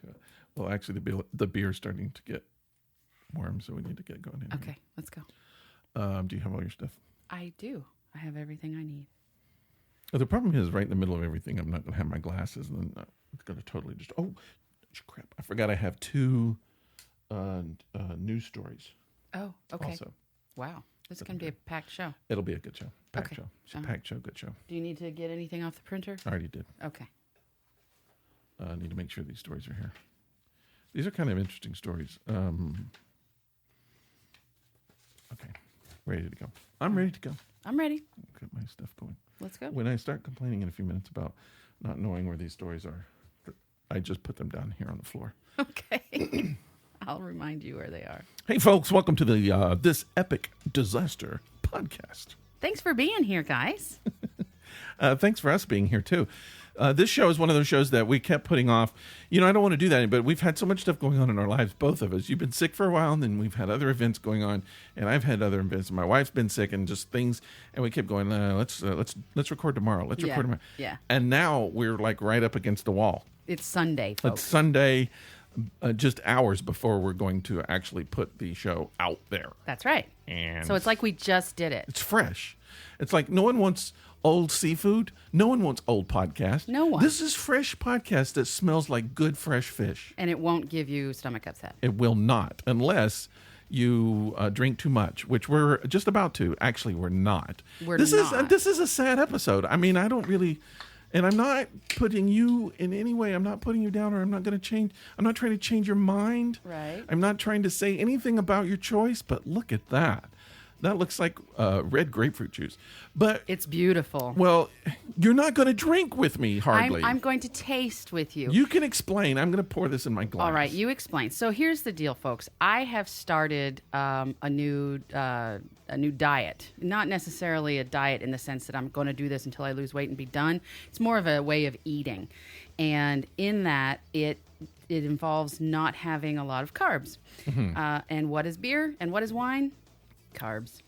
to. Well, actually, the beer's starting to get warm, so we need to get going. Anyway. Okay, let's go. Do you have all your stuff? I do. I have everything I need. The problem is, right in the middle of everything, I'm not going to have my glasses, and then it's going to totally just. Oh, crap! I forgot I have 2 news stories. Oh, okay. Also, Wow. This is going to be a packed show. it'll be a good show. Packed Okay. show. It's a packed show. Good show. Do you need to get anything off the printer? I already did. Okay. I need to make sure these stories are here. These are kind of interesting stories. Okay, ready to go. I'm ready to go. I'm ready. Get my stuff going. Let's go. When I start complaining in a few minutes about not knowing where these stories are, I just put them down here on the floor. Okay. I'll remind you where they are. Hey, folks, welcome to the This Epic Disaster podcast. Thanks for being here, guys. Thanks for us being here, too. This show is one of those shows that we kept putting off. You know, I don't want to do that, but we've had so much stuff going on in our lives, both of us. You've been sick for a while, and then we've had other events going on, and I've had other events. My wife's been sick, and just things, and we kept going, let's record tomorrow. Let's record tomorrow. Yeah. And now we're like right up against the wall. It's Sunday, folks. It's Sunday, just hours before we're going to actually put the show out there. That's right. And So it's like we just did it. it's fresh. It's like no one wants old seafood. No one wants old podcast. No one. This is fresh podcast that smells like good fresh fish. And it won't give you stomach upset. It will not, unless you drink too much, which we're just about to. Actually, we're not. This is a sad episode. I mean, I don't really. And I'm not putting you in any way. I'm not putting you down, or I'm not going to change. I'm not trying to change your mind. Right. I'm not trying to say anything about your choice, but look at that. That looks like red grapefruit juice. But It's beautiful. well, you're not going to drink with me, hardly. I'm going to taste with you. You can explain. I'm going to pour this in my glass. All right, you explain. So here's the deal, folks. I have started a new diet. Not necessarily a diet in the sense that I'm going to do this until I lose weight and be done. It's more of a way of eating, and in that it involves not having a lot of carbs. And what is beer? And what is wine? Carbs.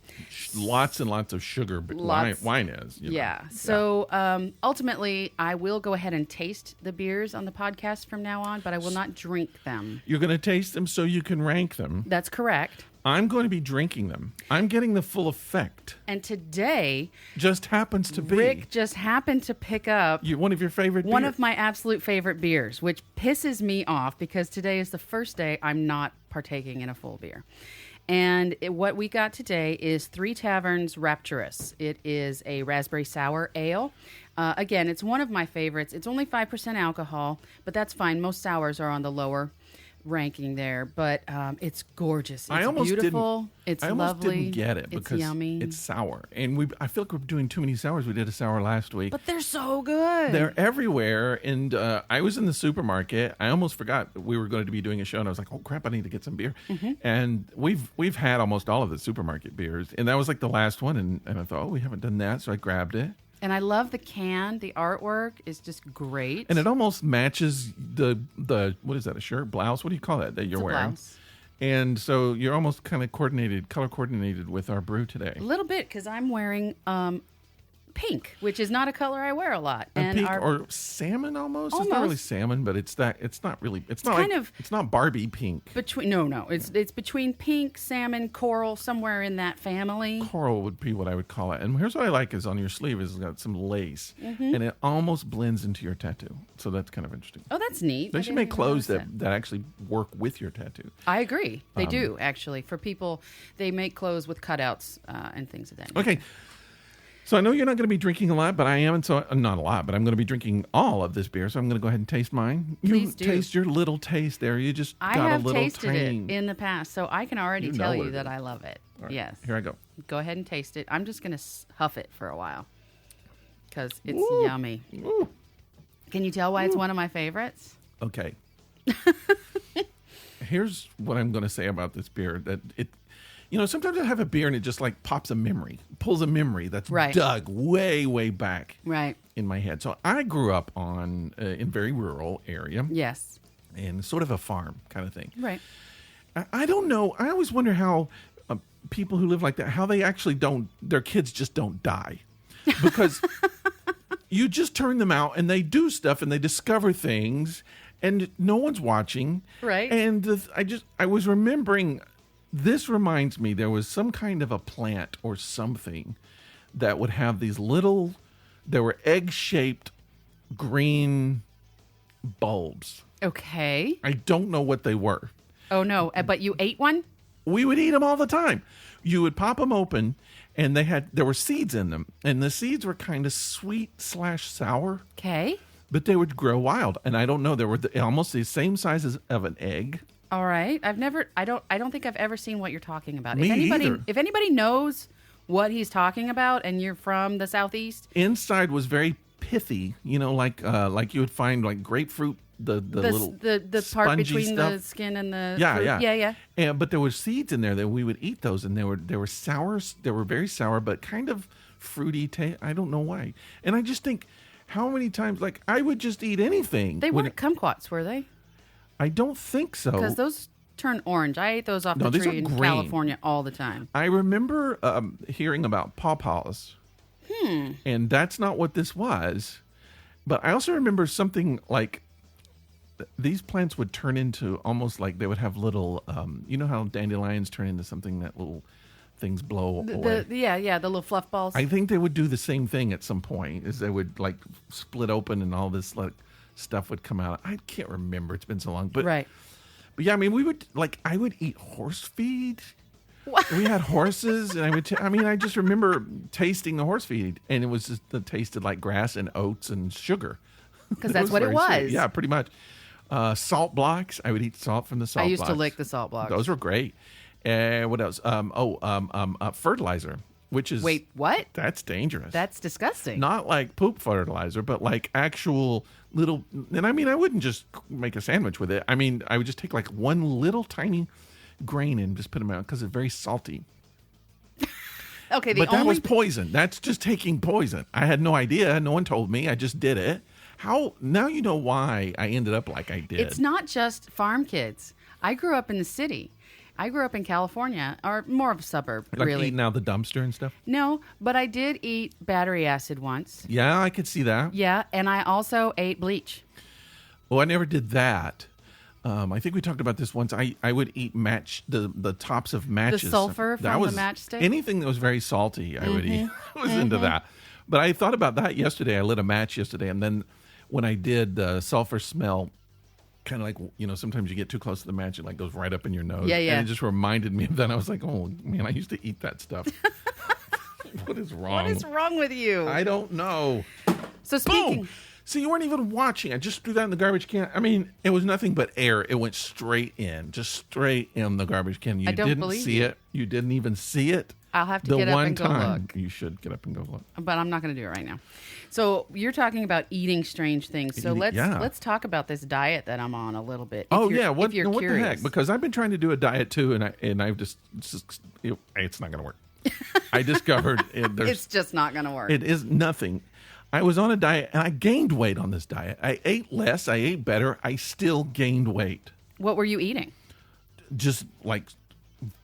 Lots and lots of sugar, but Lots. wine is. You know. Yeah. So ultimately, I will go ahead and taste the beers on the podcast from now on, but I will not drink them. You're going to taste them so you can rank them. That's correct. I'm going to be drinking them. I'm getting the full effect. And today, Just happens to be Rick just happened to pick up one of your favorite one beers. of my absolute favorite beers, which pisses me off because today is the first day I'm not partaking in a full beer. And what we got today is Three Taverns Rapturous. It is a raspberry sour ale. Again, it's one of my favorites. It's only 5% alcohol, but that's fine. Most sours are on the lower ranking there, but it's gorgeous. It's beautiful. It's I almost lovely. didn't get it because it's yummy. it's sour, and I feel like we're doing too many sours. We did a sour last week. But they're so good. They're everywhere, and I was in the supermarket. I almost forgot we were going to be doing a show, and I was like, "Oh crap, I need to get some beer." Mm-hmm. And we've had almost all of the supermarket beers, and that was like the last one. And I thought, "Oh, we haven't done that," so I grabbed it. And I love the can. The artwork is just great. And it almost matches the what is that, a shirt, blouse? What do you call that you're It's a wearing? blouse. And so you're almost kind of color coordinated with our brew today. A little bit, because I'm wearing pink, which is not a color I wear a lot. And Pink or salmon almost. It's not really Almost. salmon, but it's not really. It's not kind like, of it's not Barbie pink. it's between pink, salmon, coral, somewhere in that family. Coral would be what I would call it. And here's what I like is on your sleeve is it's got some lace, Mm-hmm. and it almost blends into your tattoo. So that's kind of interesting. Oh, that's neat. They I should didn't make even clothes notice that actually work with your tattoo. I agree. They do, actually. For people, they make clothes with cutouts and things of that nature. Okay. So I know you're not going to be drinking a lot, but I am, and so not a lot, but I'm going to be drinking all of this beer. So I'm going to go ahead and taste mine. Please do. Taste your little taste there. You just I got have a little tasted tang. it in the past, so I can already You know tell what you it that is. I love it. All right, Yes. Here I go. Go ahead and taste it. I'm just going to huff it for a while because it's Ooh. yummy. Ooh. Can you tell why it's one of my favorites? Okay. Here's what I'm going to say about this beer. That sometimes I have a beer and it just like pops a memory, pulls a memory that's Right. dug way, way back Right. in my head. So I grew up in a very rural area Yes. and sort of a farm kind of thing. Right. I don't know. I always wonder how people who live like that, how they actually their kids just don't die. Because you just turn them out and they do stuff and they discover things and no one's watching. Right. And I was remembering, this reminds me, there was some kind of a plant or something that would have these little, there were egg-shaped green bulbs. Okay. I don't know what they were. Oh, no. But you ate one? We would eat them all the time. You would pop them open, and there were seeds in them, and the seeds were kind of sweet/sour, Okay. but they would grow wild. And I don't know, they were almost the same size of an egg. All right. I don't think I've ever seen what you're talking about. Me either. If anybody knows what he's talking about and you're from the Southeast, Inside was very pithy, like you would find like grapefruit, the little the part spongy between stuff. the skin and the Yeah, fruit. yeah, yeah. But there were seeds in there that we would eat those, and they were sour. They were very sour, but kind of fruity taste. I don't know why. And I just think, how many times, like, I would just eat anything. They weren't kumquats, were they? I don't think so. Because those turn orange. I ate those off No, the these are tree in green. California all the time. I remember hearing about pawpaws. And that's not what this was. But I also remember something like these plants would turn into almost like they would have little, you know how dandelions turn into something that little things blow away? The little fluff balls. I think they would do the same thing at some point, is they would like split open and all this like stuff would come out. I can't remember. It's been so long. But, right. but yeah, I mean, I would eat horse feed. We had horses, and I just remember tasting the horse feed, and it tasted like grass and oats and sugar. Because that's what it very was. sweet. Yeah, pretty much. Salt blocks. I would eat salt from the salt blocks. I used to lick the salt blocks. Those were great. And what else? Fertilizer, which is... Wait, what? That's dangerous. That's disgusting. Not like poop fertilizer, but like actual little... And I mean, I wouldn't just make a sandwich with it. I mean, I would just take like one little tiny grain and just put them out because it's very salty. Okay, but that was poison. That's just taking poison. I had no idea. No one told me. I just did it. How? Now you know why I ended up like I did. It's not just farm kids. I grew up in the city. I grew up in California, or more of a suburb, like really. eating out the dumpster and stuff? No, but I did eat battery acid once. Yeah, I could see that. Yeah, and I also ate bleach. Oh, I never did that. I think we talked about this once. I would eat the tops of matches. The sulfur from the matchstick? Anything that was very salty, I would eat. I was into that. But I thought about that yesterday. I lit a match yesterday, and then when I did, the sulfur smell, kind of like, sometimes you get too close to the match, it like goes right up in your nose. Yeah, yeah. And it just reminded me of that. I was like, oh, man, I used to eat that stuff. What is wrong? What is wrong with you? I don't know. So speaking... Boom! So you weren't even watching. I just threw that in the garbage can. I mean, it was nothing but air. It went straight in, just straight in the garbage can. You didn't see it. You didn't even see it. I'll have to get up and go look. You should get up and go look. But I'm not going to do it right now. So you're talking about eating strange things. So let's talk about this diet that I'm on a little bit. What the curious. heck? Because I've been trying to do a diet too, and I've just it's not going to work. I discovered it's just not going to work. It is nothing. I was on a diet, and I gained weight on this diet. I ate less. I ate better. I still gained weight. What were you eating? Just like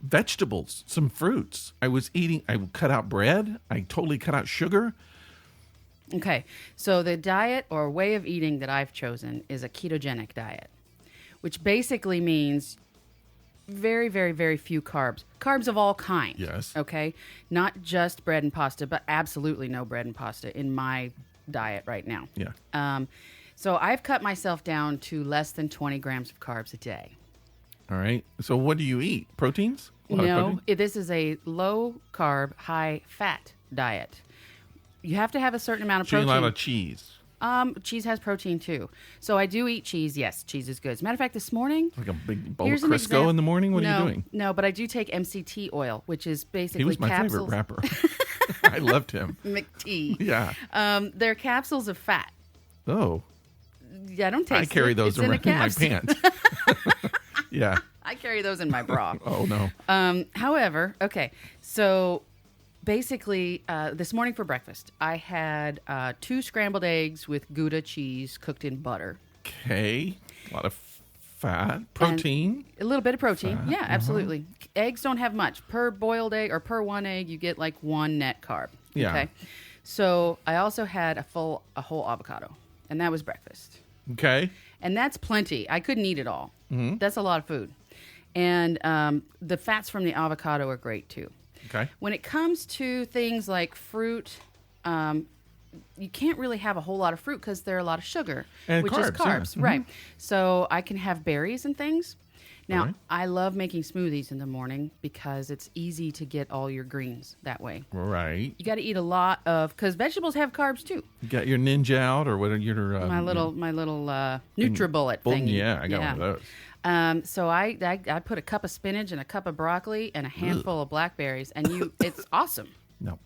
vegetables, some fruits. I would cut out bread. I totally cut out sugar. Okay. So the diet or way of eating that I've chosen is a ketogenic diet, which basically means very, very, very few carbs. Carbs of all kinds. Yes. Okay? Not just bread and pasta, but absolutely no bread and pasta in my diet right now. Yeah. So I've cut myself down to less than 20 grams of carbs a day. All right. So what do you eat? Proteins? No, this is a low carb, high fat diet. You have to have a certain amount of protein. So a lot of cheese. Cheese has protein too. So I do eat cheese. Yes, cheese is good. As a matter of fact, this morning... Like a big bowl of Crisco in the morning? What are you doing? No, but I do take MCT oil, which is basically He was my capsules. favorite rapper. I loved him. McT. Yeah. They're capsules of fat. Oh. Yeah, I don't taste I carry those it's around in my pants. Yeah. I carry those in my bra. Oh, no. However, okay, so... Basically, this morning for breakfast, I had 2 scrambled eggs with Gouda cheese cooked in butter. Okay. A lot of fat. Protein. And a little bit of protein. Fat. Yeah, absolutely. Eggs don't have much. Per boiled egg or per one egg, you get like 1 net carb. Yeah. Okay. So I also had a whole avocado, and that was breakfast. Okay. And that's plenty. I couldn't eat it all. That's a lot of food. And the fats from the avocado are great too. Okay. When it comes to things like fruit, you can't really have a whole lot of fruit because there are a lot of sugar, And which is carbs, yeah. carbs, right? So I can have berries and things. Now, Right. I love making smoothies in the morning because it's easy to get all your greens that way. Right. You got to eat a lot of, because vegetables have carbs too. You got your Ninja out, or what are your My little NutriBullet thing. Yeah, I got one of those. So I put a cup of spinach and a cup of broccoli and a handful of blackberries, and it's awesome. No.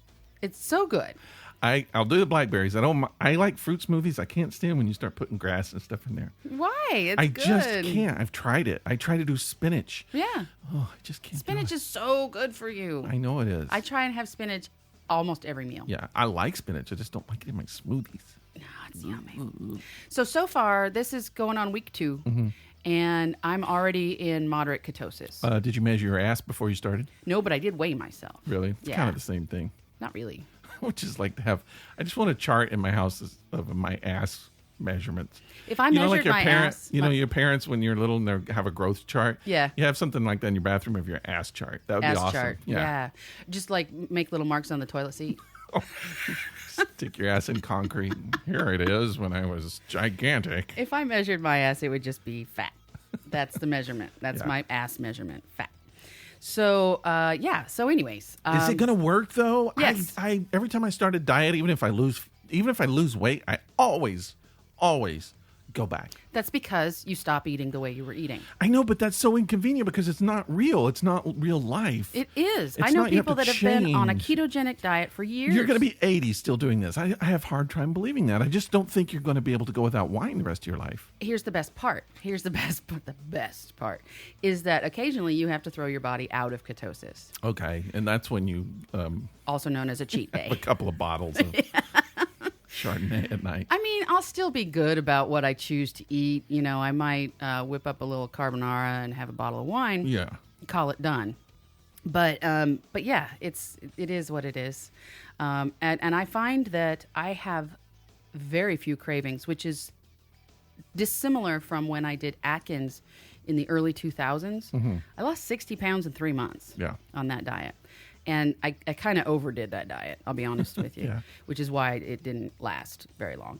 It's so good. I'll do the blackberries. I like fruit smoothies. I can't stand when you start putting grass and stuff in there. Why? It's I good. just can't. I've tried it. I try to do spinach. Yeah. Oh, I just can't. Spinach do it. is so good for you. I know it is. I try and have spinach almost every meal. Yeah, I like spinach. I just don't like it in my smoothies. Oh, it's yummy. So far, this is going on week 2, Mm-hmm. and I'm already in moderate ketosis. Did you measure your ass before you started? No, but I did weigh myself. Really? It's Yeah. kind of the same thing. Not really. Which is like to have. I just want a chart in my house of my ass measurements. If I you know, measured like your my parent, ass, you know, your parents when you're little and they have a growth chart. Yeah. You have something like that in your bathroom of your ass chart. That would ass be awesome. chart. Yeah. Just like make little marks on the toilet seat. Stick your ass in concrete. Here it is when I was gigantic. If I measured my ass, it would just be fat. That's the measurement. That's Yeah. my ass measurement, fat. So, So, anyways, Is it gonna work though? Yes. I every time I start a diet, even if I lose weight, I always go back. that's because you stop eating the way you were eating. I know, but that's so inconvenient because it's not real. It's not real life. It is. It's I know not- you have people to that have been on a change. ketogenic diet for years. You're going to be 80 still doing this. I have a hard time believing that. I just don't think you're going to be able to go without wine the rest of your life. Here's the best part. Here's the best part. The best part is that occasionally you have to throw your body out of ketosis, Okay, and that's when you also known as a cheat have a day. couple of bottles of Chardonnay at night. I mean, I'll still be good about what I choose to eat. You know, I might whip up a little carbonara and have a bottle of wine. Yeah. Call it done. But yeah, it is what it is. And I find that I have very few cravings, which is dissimilar from when I did Atkins in the early 2000s. I lost 60 pounds in 3 months Yeah. on that diet. And I kind of overdid that diet, I'll be honest with you, Yeah. which is why it didn't last very long.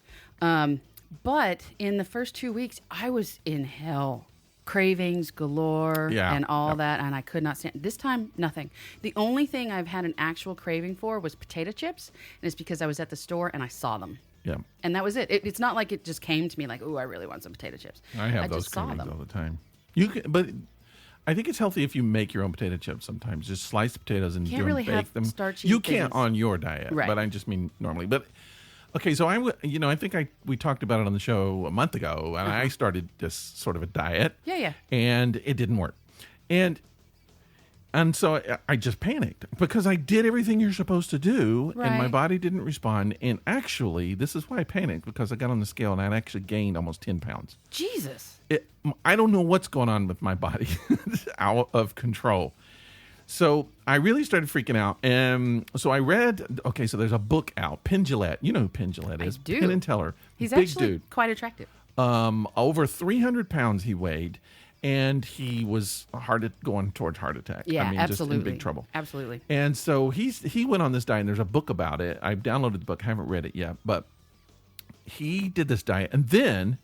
But in the first 2 weeks, I was in hell. Cravings galore Yeah. and all Yep. that, and I could not stand. This time, nothing. The only thing I've had an actual craving for was potato chips, and it's because I was at the store and I saw them. Yeah. And that was it. It's not like it just came to me like, "Ooh, I really want some potato chips." I have those just saw cravings them. all the time. You can, but I think it's healthy if you make your own potato chips sometimes. Just slice the potatoes and Can't do really bake have them. starchy You can't things. on your diet, Right. but I just mean normally. But okay, so I think we talked about it on the show a month ago, and I started this sort of a diet. Yeah. And it didn't work, and so I just panicked because I did everything you're supposed to do, and my Right. body didn't respond. And actually, this is why I panicked, because I got on the scale and I actually gained almost 10 pounds. Jesus. I don't know what's going on with my body. It's out of control. So I really started freaking out. And so I read, okay, so there's a book out, Penn Jillette. You know who Penn Jillette is. do. Penn and Teller. He's Big actually dude. quite attractive. Over 300 pounds he weighed, and he was going towards heart attack. Yeah, I mean, absolutely. just in big trouble. Absolutely. And so he went on this diet, and there's a book about it. I've downloaded the book. I haven't read it yet, but he did this diet. And then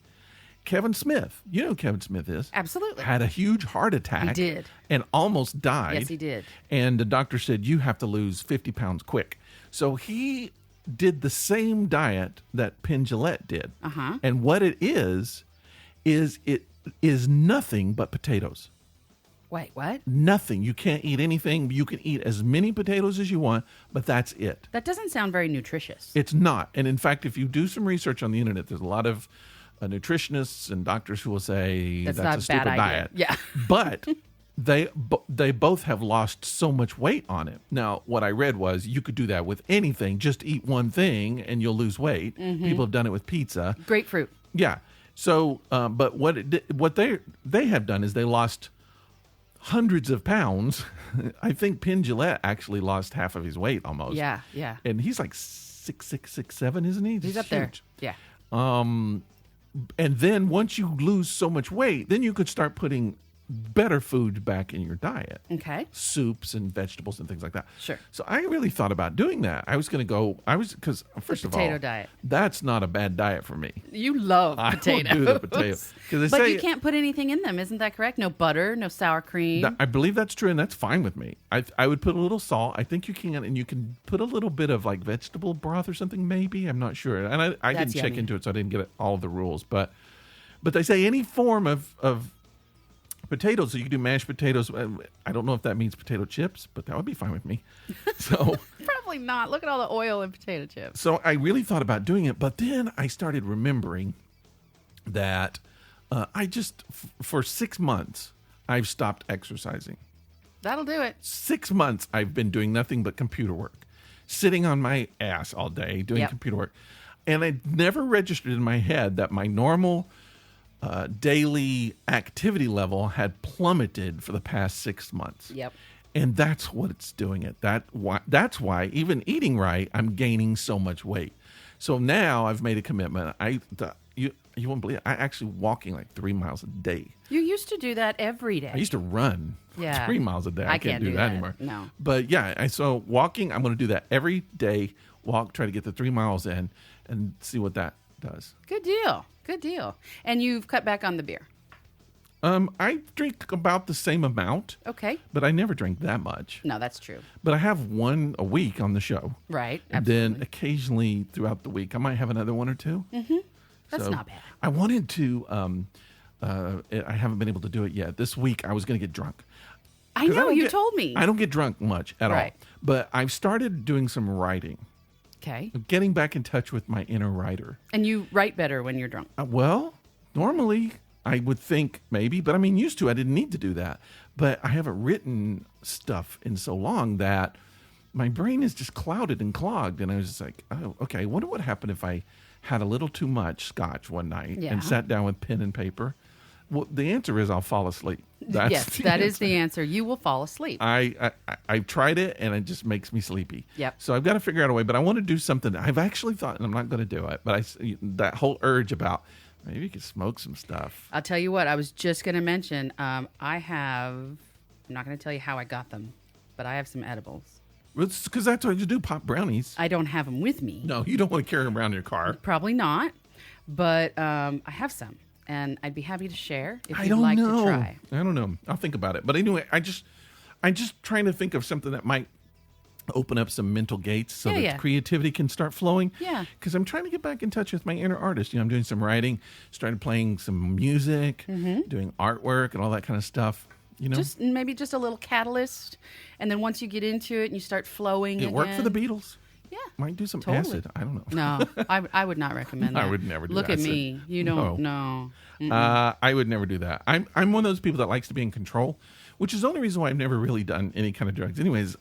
Kevin Smith, you know who Kevin Smith is? Absolutely. Had a huge heart attack. He did. And almost died. Yes, he did. And the doctor said, you have to lose 50 pounds quick. So he did the same diet that Penn Jillette did. Uh-huh. And what it is it is nothing but potatoes. Wait, what? Nothing. You can't eat anything. You can eat as many potatoes as you want, but that's it. That doesn't sound very nutritious. It's not. And in fact, if you do some research on the internet, there's a lot of nutritionists and doctors who will say That's that's not a a stupid bad idea. diet. Yeah. But they both have lost so much weight on it. Now, what I read was you could do that with anything. Just eat one thing and you'll lose weight. Mm-hmm. People have done it with pizza. Grapefruit. Yeah. So, but what they have done is they lost hundreds of pounds. I think Penn Jillette actually lost half of his weight almost. Yeah, yeah. And he's like 6'6", 6'7", isn't he? He's up there. Yeah. And then once you lose so much weight, then you could start putting better food back in your diet. Okay. Soups and vegetables and things like that. Sure. So I really thought about doing that. I was going to go, because first of all, potato diet. that's not a bad diet for me. You love I potatoes. will do the potato. 'Cause they But say- you can't put anything in them, isn't that correct? No butter, no sour cream. I believe that's true, and that's fine with me. I would put a little salt. I think you can, and you can put a little bit of like vegetable broth or something. Maybe I'm not sure, and I That's didn't check yummy. into it, so I didn't get all of the rules. But they say any form of potatoes. So you can do mashed potatoes. I don't know if that means potato chips, but that would be fine with me. So Probably not. Look at all the oil in potato chips. so I really thought about doing it, but then I started remembering that I just for 6 months I've stopped exercising. That'll do it. 6 months I've been doing nothing but computer work, sitting on my ass all day doing Yep. computer work. And I never registered in my head that my normal daily activity level had plummeted for the past 6 months. Yep. And that's what's doing it. That's why even eating right, I'm gaining so much weight. So now I've made a commitment. You won't believe it. I actually walking like 3 miles a day. You used to do that every day. I used to run Yeah. 3 miles a day. I can't do that anymore. No. But yeah, so walking, I'm going to do that every day. Walk, try to get the 3 miles in and see what that does. Good deal. Good deal. And you've cut back on the beer. I drink about the same amount, Okay. but I never drink that much. No, that's true. But I have one a week on the show. Right. And then occasionally throughout the week, I might have another one or two. Mm-hmm. That's not bad. I wanted to, I haven't been able to do it yet. This week, I was going to get drunk. I 'Cause know, don't you get- told me. I don't get drunk much at Right. all. But I've started doing some writing, Okay. getting back in touch with my inner writer. And you write better when you're drunk. Well, normally I would think maybe, but I mean, used to, I didn't need to do that. But I haven't written stuff in so long that my brain is just clouded and clogged. And I was just like, oh, okay, I wonder what happened if I had a little too much scotch one night Yeah. and sat down with pen and paper. Well, the answer is I'll fall asleep. That's Yes, that is the answer. You will fall asleep. I've tried it and it just makes me sleepy. Yep. So I've got to figure out a way, but I want to do something. I've actually thought, and I'm not going to do it, but that whole urge about maybe you could smoke some stuff. I'll tell you what, I was just going to mention, I'm not going to tell you how I got them, but I have some edibles. Because that's what you do, pop brownies. I don't have them with me. No, you don't want to carry them around in your car. Probably not, but I have some, and I'd be happy to share if I you'd don't like know. to try. I don't know. I'll think about it. But anyway, I'm just trying to think of something that might open up some mental gates so that Yeah. creativity can start flowing. Yeah. Because I'm trying to get back in touch with my inner artist. I'm doing some writing, started playing some music, doing artwork and all that kind of stuff. Maybe just a little catalyst, and then once you get into it and you start flowing, It worked for the again- Beatles. Yeah. Might do some Totally. acid. I don't know. No, I would not recommend that. I would never do Look at acid. me. You don't know. I would never do that. I'm one of those people that likes to be in control, which is the only reason why I've never really done any kind of drugs. Anyways,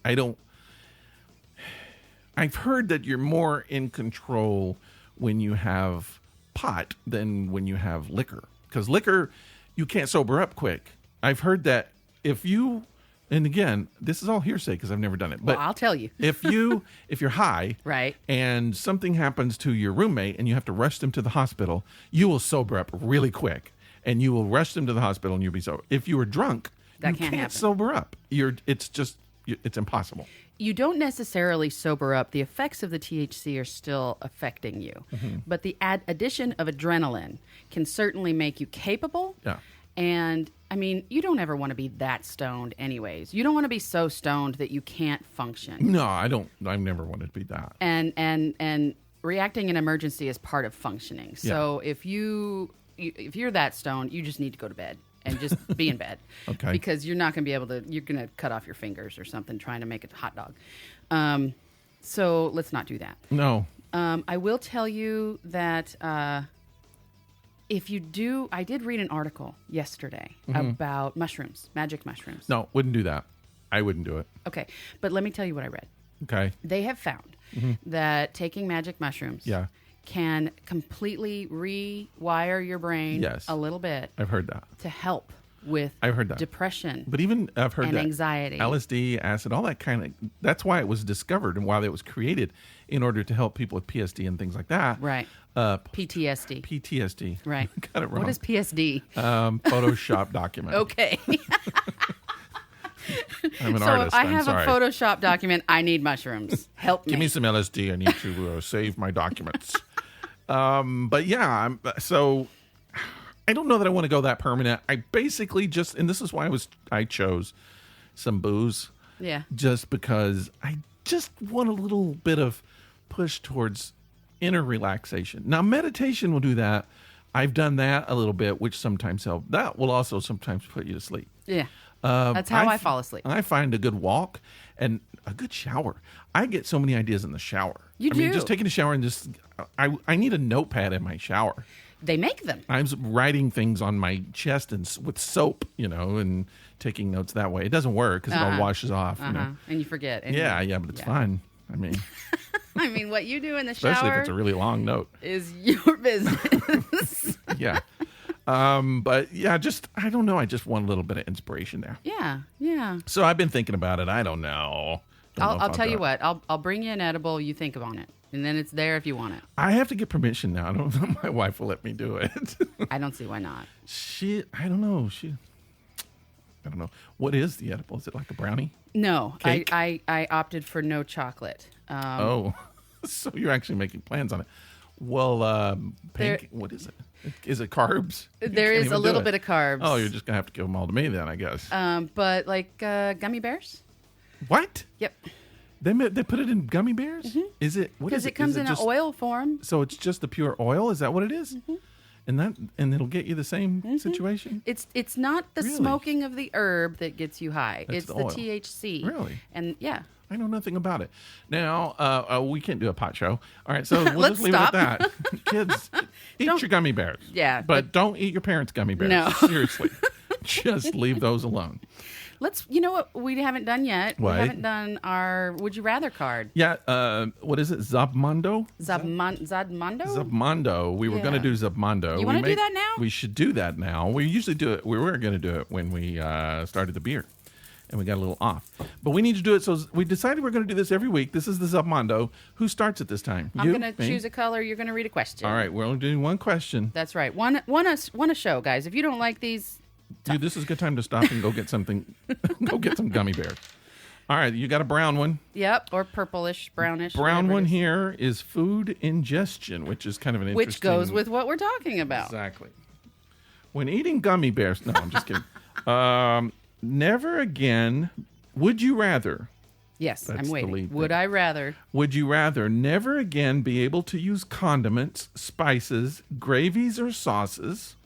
I've heard that you're more in control when you have pot than when you have liquor. Because liquor, you can't sober up quick. I've heard that if you, and again, this is all hearsay because I've never done it. But Well, I'll tell you. if you're high, Right. and something happens to your roommate and you have to rush them to the hospital, you will sober up really quick, and you will rush them to the hospital and you'll be sober. If you were drunk, That you can't can't happen. sober up. It's impossible. You don't necessarily sober up. The effects of the THC are still affecting you. Mm-hmm. But the addition of adrenaline can certainly make you capable. Yeah. And I mean, you don't ever want to be that stoned anyways. You don't want to be so stoned that you can't function. No, I don't. I've never wanted to be that. And reacting in emergency is part of functioning. So if you're that stoned, you just need to go to bed and just be in bed. Okay. Because you're not going to be able to, you're going to cut off your fingers or something trying to make a hot dog. So let's not do that. No. I will tell you that if you do, I did read an article yesterday about mushrooms, magic mushrooms. No, wouldn't do that. I wouldn't do it. Okay. But let me tell you what I read. Okay. They have found that taking magic mushrooms Yeah. can completely rewire your brain Yes. a little bit I've heard that. to help with I've heard that. depression. But even I've heard And that anxiety. LSD, acid, all that kind of. That's why it was discovered and why it was created in order to help people with PSD and things like that. Right. PTSD. PTSD. Right. Got it wrong. What is PSD? Photoshop document. Okay. I'm an So artist. if I I'm have sorry. a Photoshop document, I need mushrooms. Help me. Give me some LSD. I need to save my documents. But yeah, so I don't know that I want to go that permanent. I basically just, and this is why I chose some booze. Yeah. Just because I just want a little bit of push towards inner relaxation. Now, meditation will do that. I've done that a little bit, which sometimes help. That will also sometimes put you to sleep. Yeah. That's how I fall asleep. I find a good walk and a good shower. I get so many ideas in the shower. You I mean, do. just taking a shower and just, I need a notepad in my shower. They make them. I'm writing things on my chest and with soap, and taking notes that way. It doesn't work because it all washes off. And you forget. And Yeah, but it's fun. I mean, I mean, what you do in the especially if shower it's a really long note. is your business. Yeah. But yeah, I don't know. I just want a little bit of inspiration there. Yeah. So I've been thinking about it. I don't know. I'll tell you what. I'll bring you an edible. You think on it, and then it's there if you want it. I have to get permission now. I don't know if my wife will let me do it. I don't see why not. I don't know. I don't know. What is the edible? Is it like a brownie? No, Cake? I opted for no chocolate. So you're actually making plans on it. Well, what is it? Is it carbs? There is a little bit of carbs. Oh, you're just going to have to give them all to me then, I guess. But like gummy bears. What? Yep. They put it in gummy bears? Mm-hmm. Is it? What is Because it comes in an oil form. So it's just the pure oil? Is that what it is? Mm-hmm. And it'll get you the same situation? It's not the Really? smoking of the herb that gets you high. That's it's the the oil. THC. Really? And yeah. I know nothing about it. Now, we can't do a pot show. All right, so we'll Let's just leave stop. it at that. Kids, eat your gummy bears. Yeah, But don't eat your parents' gummy bears. No. Seriously. Just leave those alone. You know what we haven't done yet? What? We haven't done our Would You Rather card. Yeah, what is it? Zabmondo? Zadmondo? Zabmondo. We were going to Yeah. do Zabmondo. You wanna do that now? We should do that now. We usually do it. We were going to do it when we started the beer. And we got a little off. But we need to do it. So we decided we're going to do this every week. This is the Zabmondo. Who starts it this time? I'm You? going to Me? choose a color. You're going to read a question. All right, we're only doing one question. That's right. One a show, guys. If you don't like these, Dude, this is a good time to stop and go get something. Go get some gummy bears. All right, you got a brown one. yep, or purplish, brownish. Brown whatever it one is. here is food ingestion, which is kind of an interesting. Which goes with what we're talking about. Exactly. When eating gummy bears, no, I'm just kidding. Never again. Would you rather? Yes, That's I'm the waiting. lead Would thing. I rather? Would you rather never again be able to use condiments, spices, gravies, or sauces,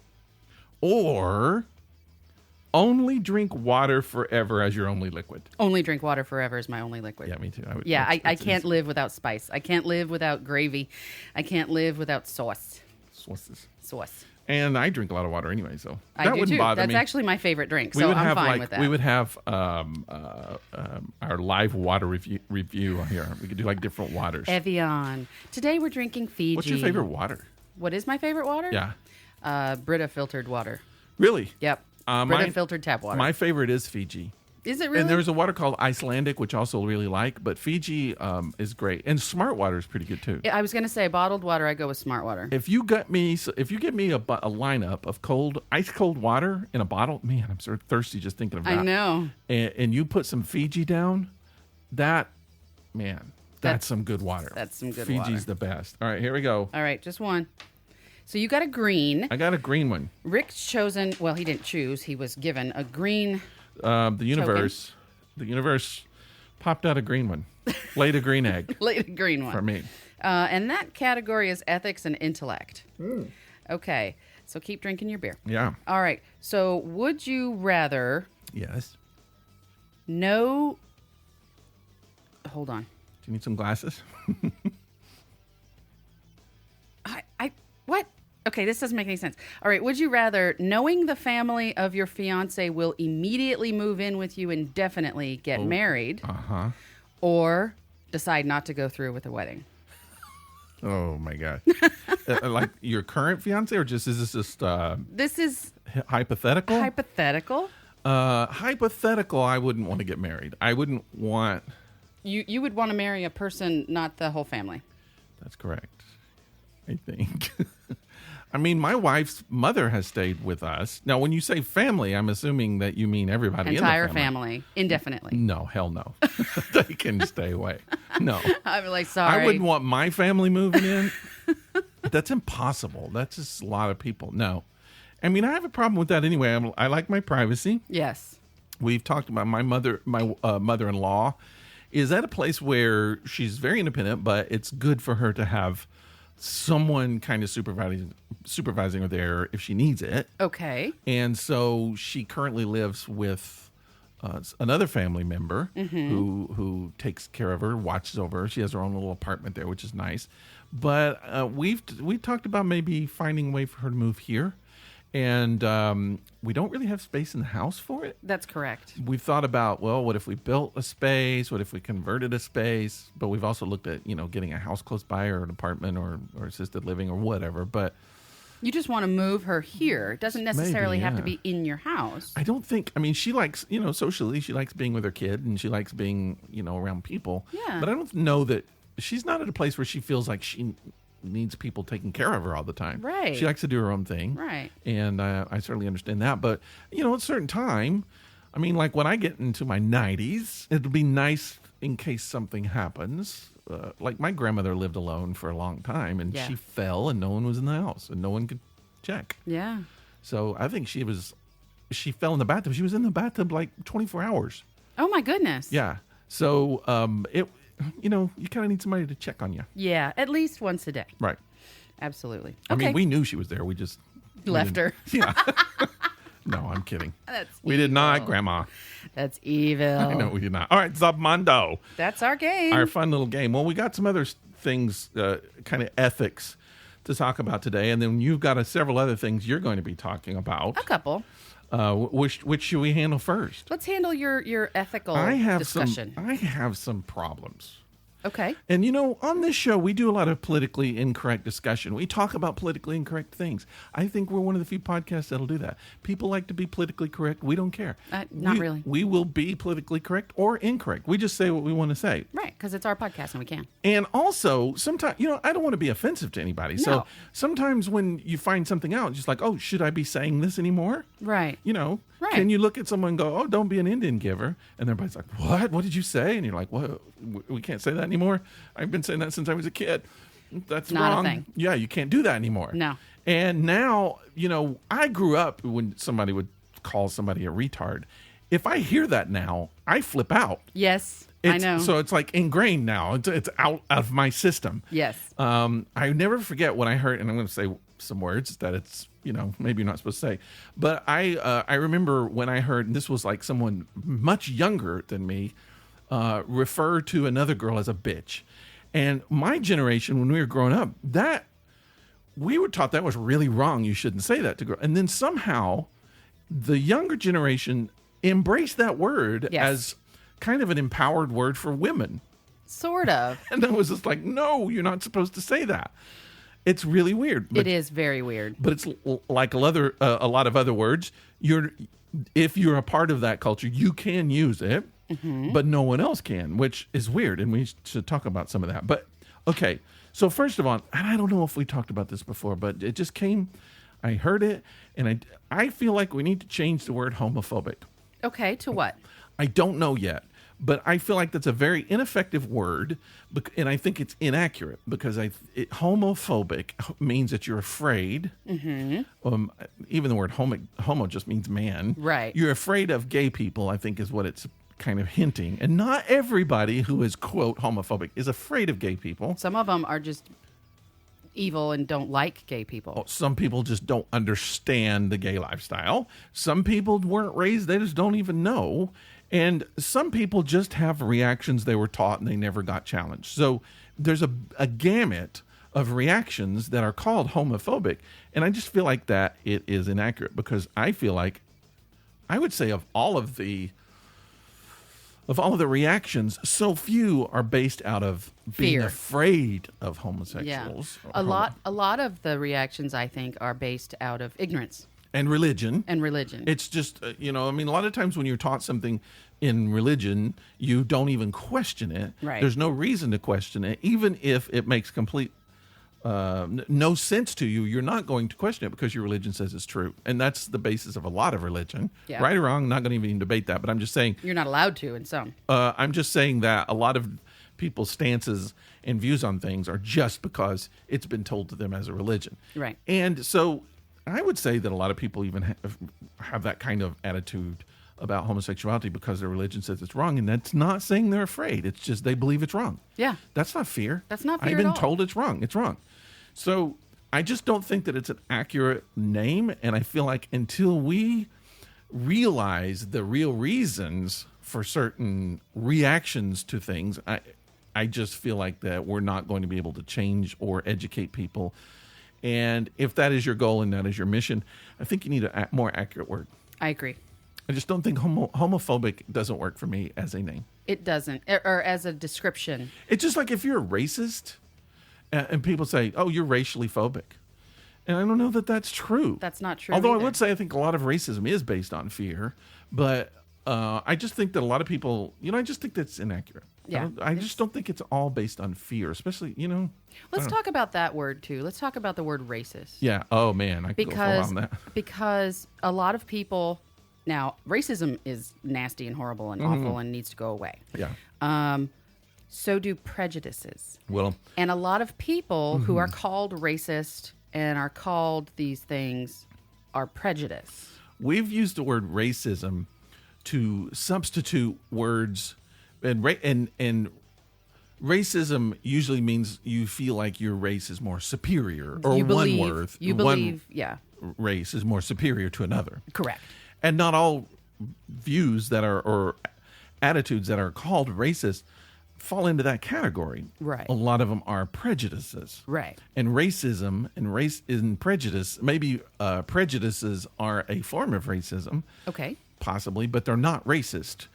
or only drink water forever as your only liquid? Only drink water forever is my only liquid. Yeah, me too. Yeah, I that's can't easy. live without spice. I can't live without gravy. I can't live without sauce. Sauce. And I drink a lot of water anyway, so I that do wouldn't too. bother That's me. actually my favorite drink, We so would I'm have fine like with that. we would have our live water review here. We could do like different waters. Evian. Today we're drinking Fiji. What's your favorite water? What is my favorite water? Yeah, Brita filtered water. really. Yep. Uh, Brita mine- filtered tap water. My favorite is Fiji. Is it really? And there's a water called Icelandic, which I also really like, but Fiji is great, and Smart Water is pretty good too. I was going to say bottled water. I go with Smart Water. If you give me a lineup of ice cold water in a bottle, man, I'm sort of thirsty just thinking of that. I know. And you put some Fiji down, that's some good water. That's some good Fiji's water. the best. All right, here we go. All right, just one. So you got a green. I got a green one. Rick's chosen. Well, he didn't choose. He was given a green. The universe popped out a green one, laid a green egg Laid green one. for me. And that category is ethics and intellect. Okay, so keep drinking your beer. Yeah. All right. So would you rather Yes. know? Hold on. Do you need some glasses? What? Okay, this doesn't make any sense. All right, would you rather, knowing the family of your fiance will immediately move in with you indefinitely, Oh. get married, Uh-huh. or decide not to go through with the wedding? Oh my God. Like your current fiance, or is this just This is hypothetical? hypothetical. Hypothetical. I wouldn't want to get married. I wouldn't want. You would want to marry a person, not the whole family. That's correct. I think. I mean, my wife's mother has stayed with us. Now, when you say family, I'm assuming that you mean everybody Entire in the family. indefinitely. No, hell no. They can stay away. No. I'm like, sorry. I wouldn't want my family moving in. That's impossible. That's just a lot of people. No. I mean, I have a problem with that anyway. I like my privacy. Yes. We've talked about my mother-in-law is at a place where she's very independent, but it's good for her to have someone kind of supervising her there if she needs it. Okay. And so she currently lives with another family member who takes care of her, watches over her. She has her own little apartment there, which is nice. But we've talked about maybe finding a way for her to move here. And we don't really have space in the house for it. That's correct. We've thought about, well, what if we built a space? What if we converted a space? But we've also looked at, getting a house close by or an apartment or assisted living or whatever. But you just want to move her here. It doesn't necessarily Maybe, have to yeah. be in your house. I don't think, she likes, socially, she likes being with her kid and she likes being, around people. Yeah. But I don't know that she's not at a place where she feels like she needs people taking care of her all the time. Right. She likes to do her own thing. Right. And I certainly understand that. But, at a certain time, like when I get into my 90s, it'll be nice in case something happens. Like my grandmother lived alone for a long time and Yeah. she fell and no one was in the house and no one could check. Yeah. So I think she fell in the bathtub. She was in the bathtub like 24 hours. Oh my goodness. Yeah. So you kind of need somebody to check on you. Yeah. At least once a day. Right. Absolutely. I Okay. mean, we knew she was there. We just Left her. Yeah. No, I'm kidding. That's We did not, evil. Grandma. That's evil. I know we did not. All right, Zabmondo. That's our game. Our fun little game. Well, we got some other things, kind of ethics to talk about today, and then you've got several other things you're going to be talking about. A couple. Which should we handle first? Let's handle your ethical I have discussion. some problems. Okay. And on this show, we do a lot of politically incorrect discussion. We talk about politically incorrect things. I think we're one of the few podcasts that'll do that. People like to be politically correct. We don't care. Not really. We will be politically correct or incorrect. We just say what we want to say. Right, because it's our podcast and we can. And also, sometimes, I don't want to be offensive to anybody. So No. sometimes when you find something out, just like, oh, should I be saying this anymore? Right. Right. Can you look at someone and go, oh, don't be an Indian giver? And everybody's like, what? What did you say? And you're like, what? We can't say that anymore? I've been saying that since I was a kid. That's Not a wrong. thing. Yeah, you can't do that anymore. No. And now, I grew up when somebody would call somebody a retard. If I hear that now, I flip out. Yes, I know. So it's like ingrained now. It's out of my system. Yes. I never forget when I heard, and I'm going to say some words that it's, maybe you're not supposed to say, but I remember when I heard, and this was like someone much younger than me, refer to another girl as a bitch. And my generation, when we were growing up, that we were taught that was really wrong. You shouldn't say that to girls. And then somehow the younger generation embraced that word Yes. as kind of an empowered word for women. Sort of. And I was just like, no, you're not supposed to say that. It's really weird. It is very weird. But it's like a lot of other words. If you're a part of that culture, you can use it, but no one else can, which is weird. And we should talk about some of that. But okay, so first of all, and I don't know if we talked about this before, but it just came. I heard it, and I feel like we need to change the word homophobic. Okay, to what? I don't know yet, but I feel like that's a very ineffective word, and I think it's inaccurate because homophobic means that you're afraid. Mm-hmm. Even the word homo just means man. Right. You're afraid of gay people, I think is what it's kind of hinting. And not everybody who is, quote, homophobic is afraid of gay people. Some of them are just evil and don't like gay people. Some people just don't understand the gay lifestyle. Some people weren't raised, they just don't even know. And some people just have reactions they were taught and they never got challenged. So there's a gamut of reactions that are called homophobic. And I just feel like that it is inaccurate because I feel like, I would say of all of the of all of the reactions, so few are based out of being Fear. afraid of Yeah. homosexuals. or A lot of the reactions, I think, are based out of ignorance and religion. and religion. It's just, a lot of times when you're taught something in religion, you don't even question it. Right. There's no reason to question it. Even if it makes complete no sense to you, you're not going to question it because your religion says it's true. And that's the basis of a lot of religion. Yeah. Right or wrong, I'm not going to even debate that. But I'm just saying, You're not allowed to in some. I'm just saying that a lot of people's stances and views on things are just because it's been told to them as a religion. Right. And so I would say that a lot of people even have that kind of attitude about homosexuality because their religion says it's wrong. And that's not saying they're afraid. It's just they believe it's wrong. Yeah. That's not fear. That's not fear I've been at all. told it's wrong. It's wrong. So I just don't think that it's an accurate name. And I feel like until we realize the real reasons for certain reactions to things, I just feel like that we're not going to be able to change or educate people. And if that is your goal and that is your mission, I think you need a more accurate word. I agree. I just don't think homophobic doesn't work for me as a name. It doesn't, or as a description. It's just like if you're a racist and people say, oh, you're racially phobic. And I don't know that that's true. That's not true Although either. I would say I think a lot of racism is based on fear. But I just think that a lot of people, I just think that's inaccurate. Yeah. I just don't think it's all based on fear, especially, Let's talk about that word too. Let's talk about the word racist. Yeah. Oh, man. I could go full on that. Because a lot of people now, racism is nasty and horrible and awful and needs to go away. Yeah. So do prejudices. Well, And a lot of people who are called racist and are called these things are prejudice. we've used the word racism to substitute words, and racism usually means you feel like your race is more superior, or You believe, one yeah, race is more superior to another. correct. And not all views that are or attitudes that are called racist fall into that category. Right. A lot of them are prejudices. Right. And racism and prejudice, maybe prejudices are a form of racism, Okay. possibly, but they're not racist.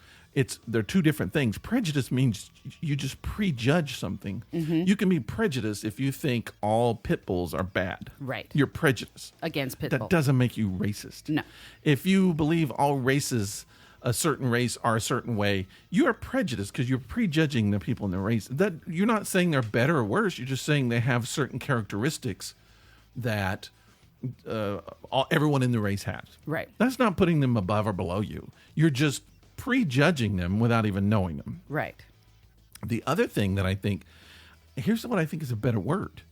They're two different things. Prejudice means you just prejudge something. Mm-hmm. You can be prejudiced if you think all pit bulls are bad. Right. You're prejudiced. Against pit That bulls. doesn't make you racist. No. If you believe all races, a certain race, are a certain way, you are prejudiced because you're prejudging the people in the race. That you're not saying they're better or worse. You're just saying they have certain characteristics that everyone in the race has. Right. That's not putting them above or below you. You're just prejudging them without even knowing them. Right. The other thing that I think, here's what I think is a better word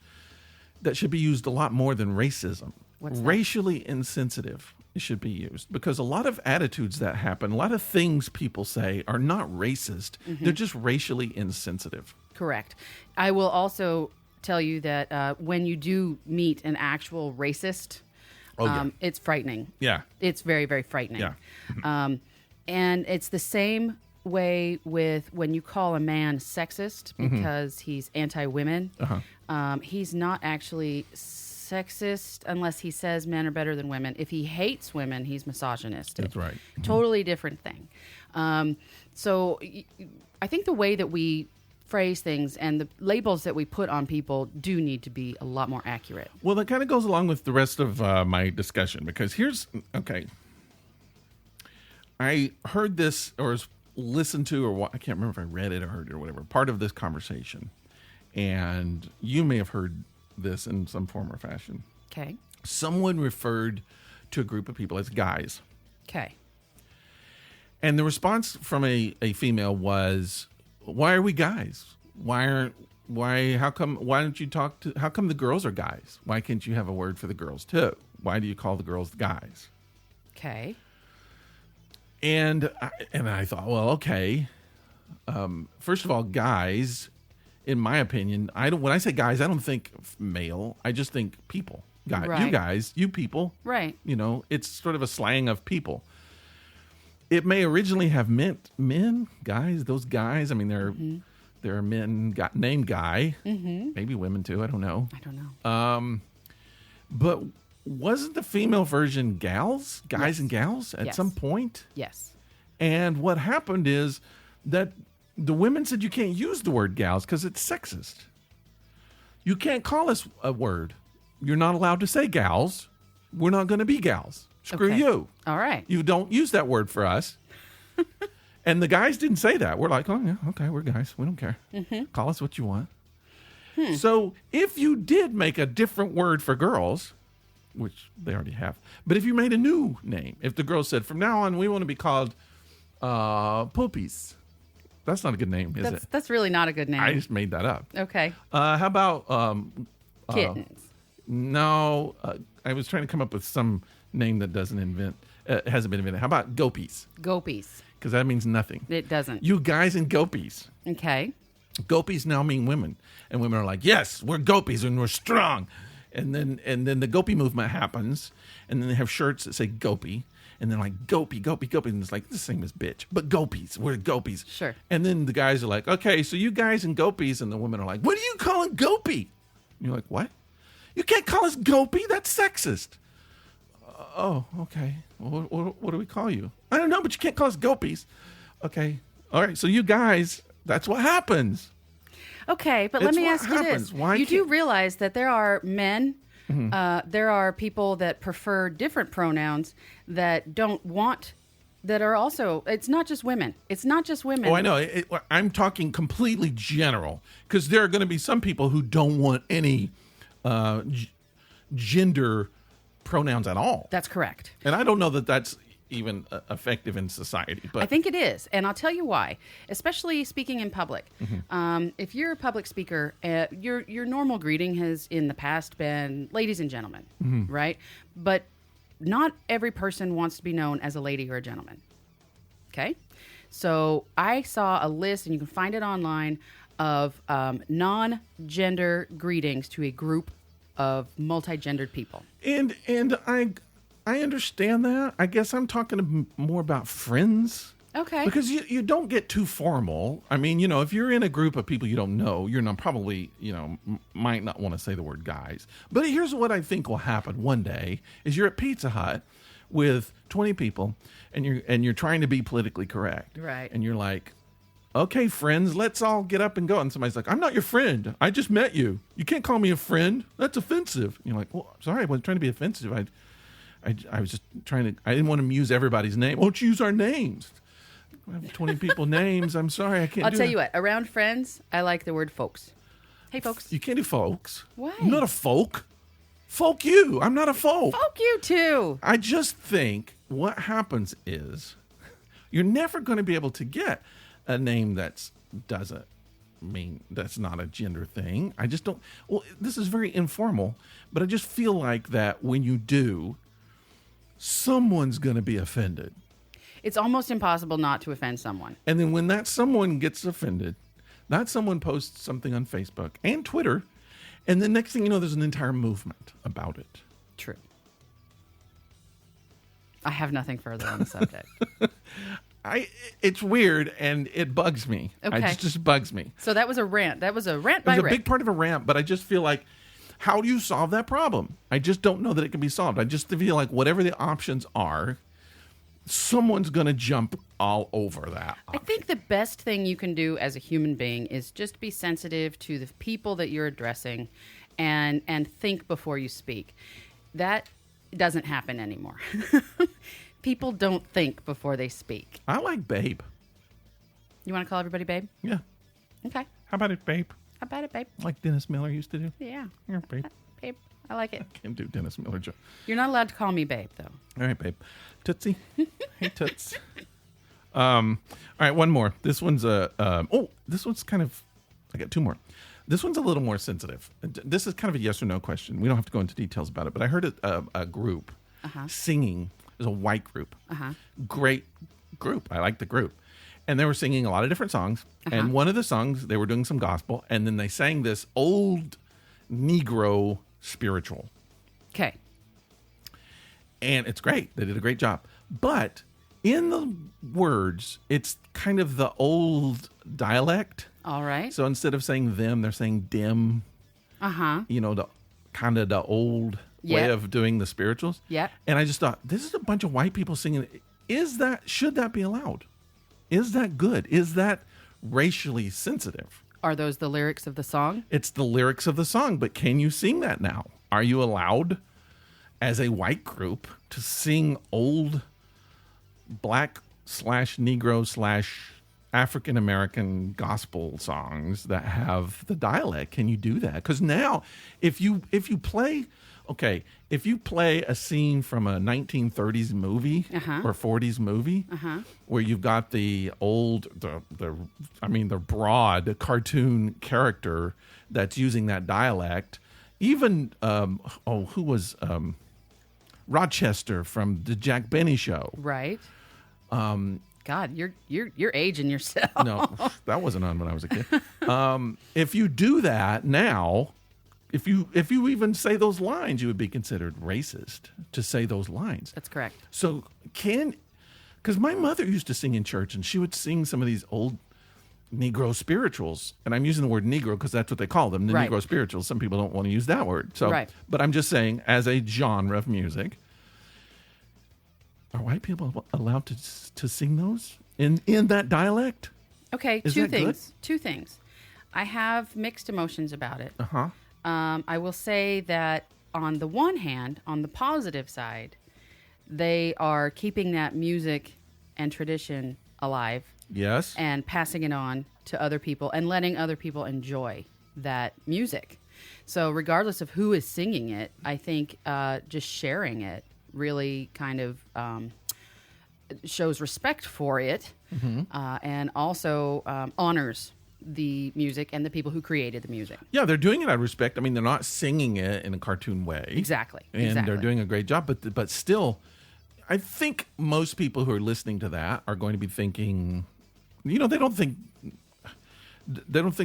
that should be used a lot more than racism. What's that? Racially insensitive should be used, because a lot of attitudes that happen, a lot of things people say are not racist. Mm-hmm. They're just racially insensitive. Correct. I will also tell you that when you do meet an actual racist, it's frightening. Yeah. It's very, very frightening. Yeah. And it's the same way with when you call a man sexist because he's anti-women. He's not actually sexist unless he says men are better than women. If he hates women, he's misogynistic. That's right. Totally different thing. So I think the way that we phrase things and the labels that we put on people do need to be a lot more accurate. Well, that kind of goes along with the rest of my discussion, because okay. I heard this or listened to, or I can't remember if I read it or heard it or whatever, part of this conversation. And you may have heard this in some form or fashion. Okay. Someone referred to a group of people as guys. Okay. And the response from a female was, why are we guys? How come the girls are guys? Why can't you have a word for the girls too? Why do you call the girls guys? Okay. And I thought, well, okay. First of all, guys, in my opinion, when I say guys, I don't think male. I just think people. Guys, Right. You guys, you people. Right. It's sort of a slang of people. It may originally have meant men, guys, those guys. I mean, there are men named Guy, maybe women too. I don't know. I don't know. But wasn't the female version gals, guys Yes. and gals at Yes. some point? Yes. And what happened is that the women said you can't use the word gals because it's sexist. You can't call us a word. You're not allowed to say gals. We're not going to be gals. Screw Okay. you. All right. You don't use that word for us. And the guys didn't say that. We're like, oh, yeah, okay, we're guys. We don't care. Call us what you want. So if you did make a different word for girls, which they already have, but if you made a new name, if the girls said, from now on, we want to be called Poopies. That's not a good name, is it? That's really not a good name. I just made that up. Okay. How about... Kittens. No, I was trying to come up with some name that hasn't been invented. How about Gopies? Gopies. Because that means nothing. It doesn't. You guys and Gopies. Okay. Gopies now mean women, and women are like, yes, we're Gopies and we're strong. And then the Gopi movement happens, and then they have shirts that say Gopi, and they're like Gopi, Gopi, Gopi, and it's like the same as bitch, but Gopies, we're Gopies. Sure. And then the guys are like, okay, so you guys and Gopies, and the women are like, what are you calling Gopi? And you're like, what? You can't call us Gopi. That's sexist. Oh, okay. Well, what do we call you? I don't know, but you can't call us Gopies. Okay. All right. So you guys, that's what happens. Okay, but let It's me what ask you happens. this. Why You do can't- realize that there are men, there are people that prefer different pronouns that don't want, that are also, it's not just women. It's not just women. Oh, I know. I'm talking completely general because there are going to be some people who don't want any gender pronouns at all. That's correct. And I don't know that that's even effective in society. But I think it is, and I'll tell you why. Especially speaking in public, if you're a public speaker, your normal greeting has in the past been "ladies and gentlemen," right? But not every person wants to be known as a lady or a gentleman. Okay, so I saw a list, and you can find it online, of non-gender greetings to a group of multi-gendered people. And I understand that. I guess I'm talking more about friends. Okay. Because you don't get too formal. I mean, if you're in a group of people you don't know, you're not probably, might not want to say the word guys. But here's what I think will happen one day is you're at Pizza Hut with 20 people and you're trying to be politically correct. Right. And you're like, okay, friends, let's all get up and go. And somebody's like, I'm not your friend. I just met you. You can't call me a friend. That's offensive. And you're like, well, sorry, I wasn't trying to be offensive. I was just trying to, I didn't want to use everybody's name. Won't you use our names? I have 20 people names. I'm sorry, I can't I'll do tell that. you what, around friends, I like the word folks. Hey, folks. You can't do folks. Why? I'm not a folk. Folk you. I'm not a folk. Folk you too. I just think what happens is you're never going to be able to get a name that's doesn't mean that's not a gender thing. I just don't. Well, this is very informal, but I just feel like that when you do, someone's going to be offended. It's almost impossible not to offend someone. And then when that someone gets offended, that someone posts something on Facebook and Twitter, and the next thing you know, there's an entire movement about it. True. I have nothing further on the subject. It's weird and it bugs me. Okay. It just bugs me. So that was a rant. That was a rant It by was a Rick. big part of a rant, but I just feel like, how do you solve that problem? I just don't know that it can be solved. I just feel like whatever the options are, someone's going to jump all over that. I think the best thing you can do as a human being is just be sensitive to the people that you're addressing and think before you speak. That doesn't happen anymore. People don't think before they speak. I like babe. You want to call everybody babe? Yeah. Okay. How about it, babe? How about it, babe? Like Dennis Miller used to do. Yeah. Yeah, babe. Babe. I like it. Can't do Dennis Miller joke. You're not allowed to call me babe, though. All right, babe. Tootsie. Hey, Toots. All right, one more. This one's this one's kind of, I got two more. This one's a little more sensitive. This is kind of a yes or no question. We don't have to go into details about it, but I heard a group singing. It was a white group. Great group. I like the group. And they were singing a lot of different songs. And one of the songs, they were doing some gospel. And then they sang this old Negro spiritual. Okay. And it's great. They did a great job. But in the words, it's kind of the old dialect. All right. So instead of saying them, they're saying dim. The kind of the old way Yep. of doing the spirituals. Yep. And I just thought, this is a bunch of white people singing. Should that be allowed is that good? Is that racially sensitive? Are those the lyrics of the song? It's the lyrics of the song, but can you sing that now? Are you allowed as a white group to sing old black slash Negro slash African American gospel songs that have the dialect? Can you do that? Because now, if you play a scene from a 1930s movie or 40s movie, where you've got the broad cartoon character that's using that dialect, even who was Rochester from the Jack Benny Show, Right. God, you're aging yourself. No, that wasn't on when I was a kid. If you do that now, if you even say those lines, you would be considered racist to say those lines. That's correct. So because my mother used to sing in church, and she would sing some of these old Negro spirituals, and I'm using the word Negro because that's what they call them, the Right. Negro spirituals. Some people don't want to use that word. So, Right. But I'm just saying, as a genre of music, are white people allowed to sing those in that dialect? Okay, Is two that good? things. Two things. I have mixed emotions about it. Uh-huh. I will say that on the one hand, on the positive side, they are keeping that music and tradition alive Yes. and passing it on to other people and letting other people enjoy that music. So regardless of who is singing it, I think just sharing it really kind of shows respect for it, and also honors the music and the people who created the music. Yeah, they're doing it out of respect. I mean, they're not singing it in a cartoon way. Exactly. And exactly. they're doing a great job. But still, I think most people who are listening to that are going to be thinking, they don't think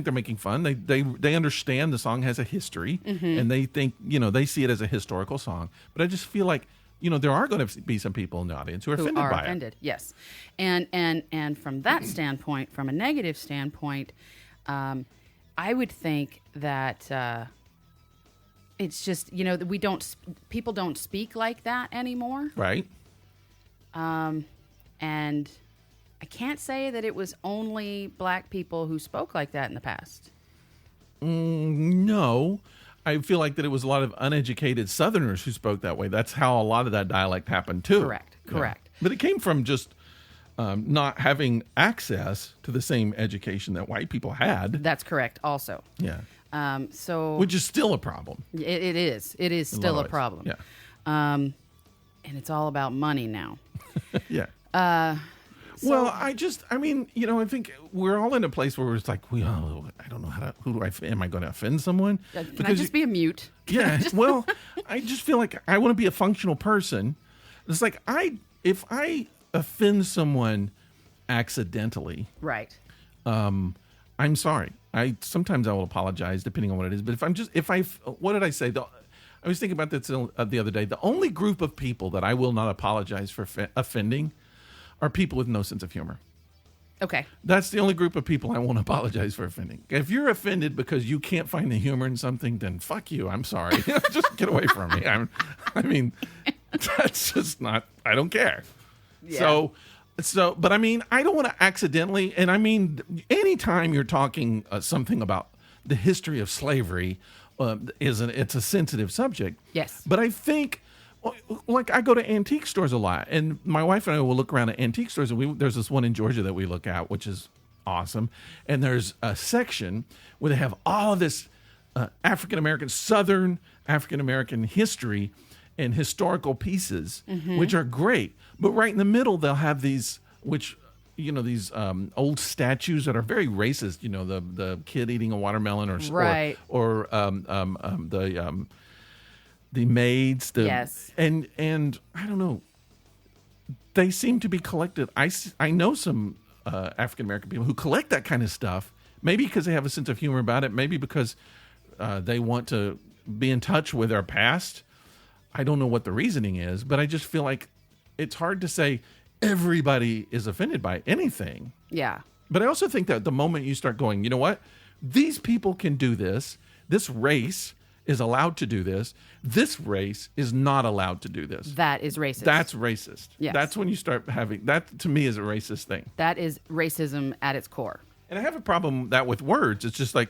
they're making fun. They understand the song has a history, and they think, they see it as a historical song. But I just feel like, there are going to be some people in the audience who are offended by it. Yes, and from that standpoint, from a negative standpoint, I would think that it's just people don't speak like that anymore, Right? and I can't say that it was only black people who spoke like that in the past. No. I feel like that it was a lot of uneducated Southerners who spoke that way. That's how a lot of that dialect happened too. Correct. Yeah. But it came from just not having access to the same education that white people had. That's correct. Also, Yeah. so Which is still a problem. it is. It is in a still lot a of ways. problem. Yeah. And it's all about money now. Yeah. Well, I think we're all in a place where it's like, I don't know am I going to offend someone? Can I just be a mute? Yeah. Well, I just feel like I want to be a functional person. It's like if I offend someone accidentally, Right. I'm sorry. Sometimes I will apologize depending on what it is. But what did I say? I was thinking about this the other day. The only group of people that I will not apologize for offending are people with no sense of humor. Okay. That's the only group of people I won't apologize for offending. If you're offended because you can't find the humor in something, then fuck you. I'm sorry. Just get away from me. That's just not, I don't care. Yeah. But I don't want to accidentally, and anytime you're talking something about the history of slavery, it's a sensitive subject. Yes. But I think, like, I go to antique stores a lot, and my wife and I will look around at antique stores, and there's this one in Georgia that we look at, which is awesome. And there's a section where they have all of this Southern African American history and historical pieces, which are great. But right in the middle, they'll have these, these old statues that are very racist. The kid eating a watermelon, Right. or the maids. Yes. And I don't know. They seem to be collected. I know some African American people who collect that kind of stuff. Maybe because they have a sense of humor about it. Maybe because they want to be in touch with their past. I don't know what the reasoning is, but I just feel like it's hard to say everybody is offended by anything. Yeah. But I also think that the moment you start going, you know what? These people can do this. This race is allowed to do this. This race is not allowed to do this. That is racist. That's racist. Yes. That's when you start having that. To me, is a racist thing. That is racism at its core. And I have a problem with that with words. It's just like,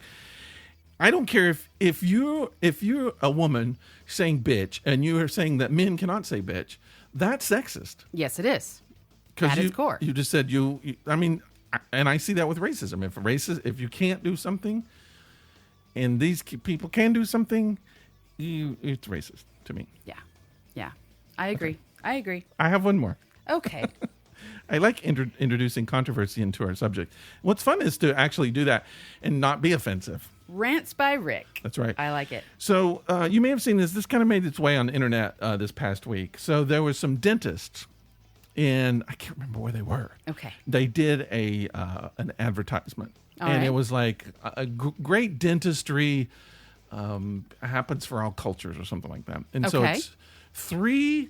I don't care if you're a woman saying bitch and you are saying that men cannot say bitch. That's sexist. Yes, it is. 'Cause At its core. You just said I mean, and I see that with racism. If you can't do something, and these people can do something, it's racist to me. Yeah. Yeah. I agree. I agree. I have one more. Okay. I like introducing controversy into our subject. What's fun is to actually do that and not be offensive. Rants by Rick. That's right. I like it. So you may have seen this. This kind of made its way on the internet this past week. So there was some dentists, and I can't remember where they were. Okay. They did an advertisement, All and right. it was like a great dentistry happens for all cultures or something like that. And so Okay. it's 3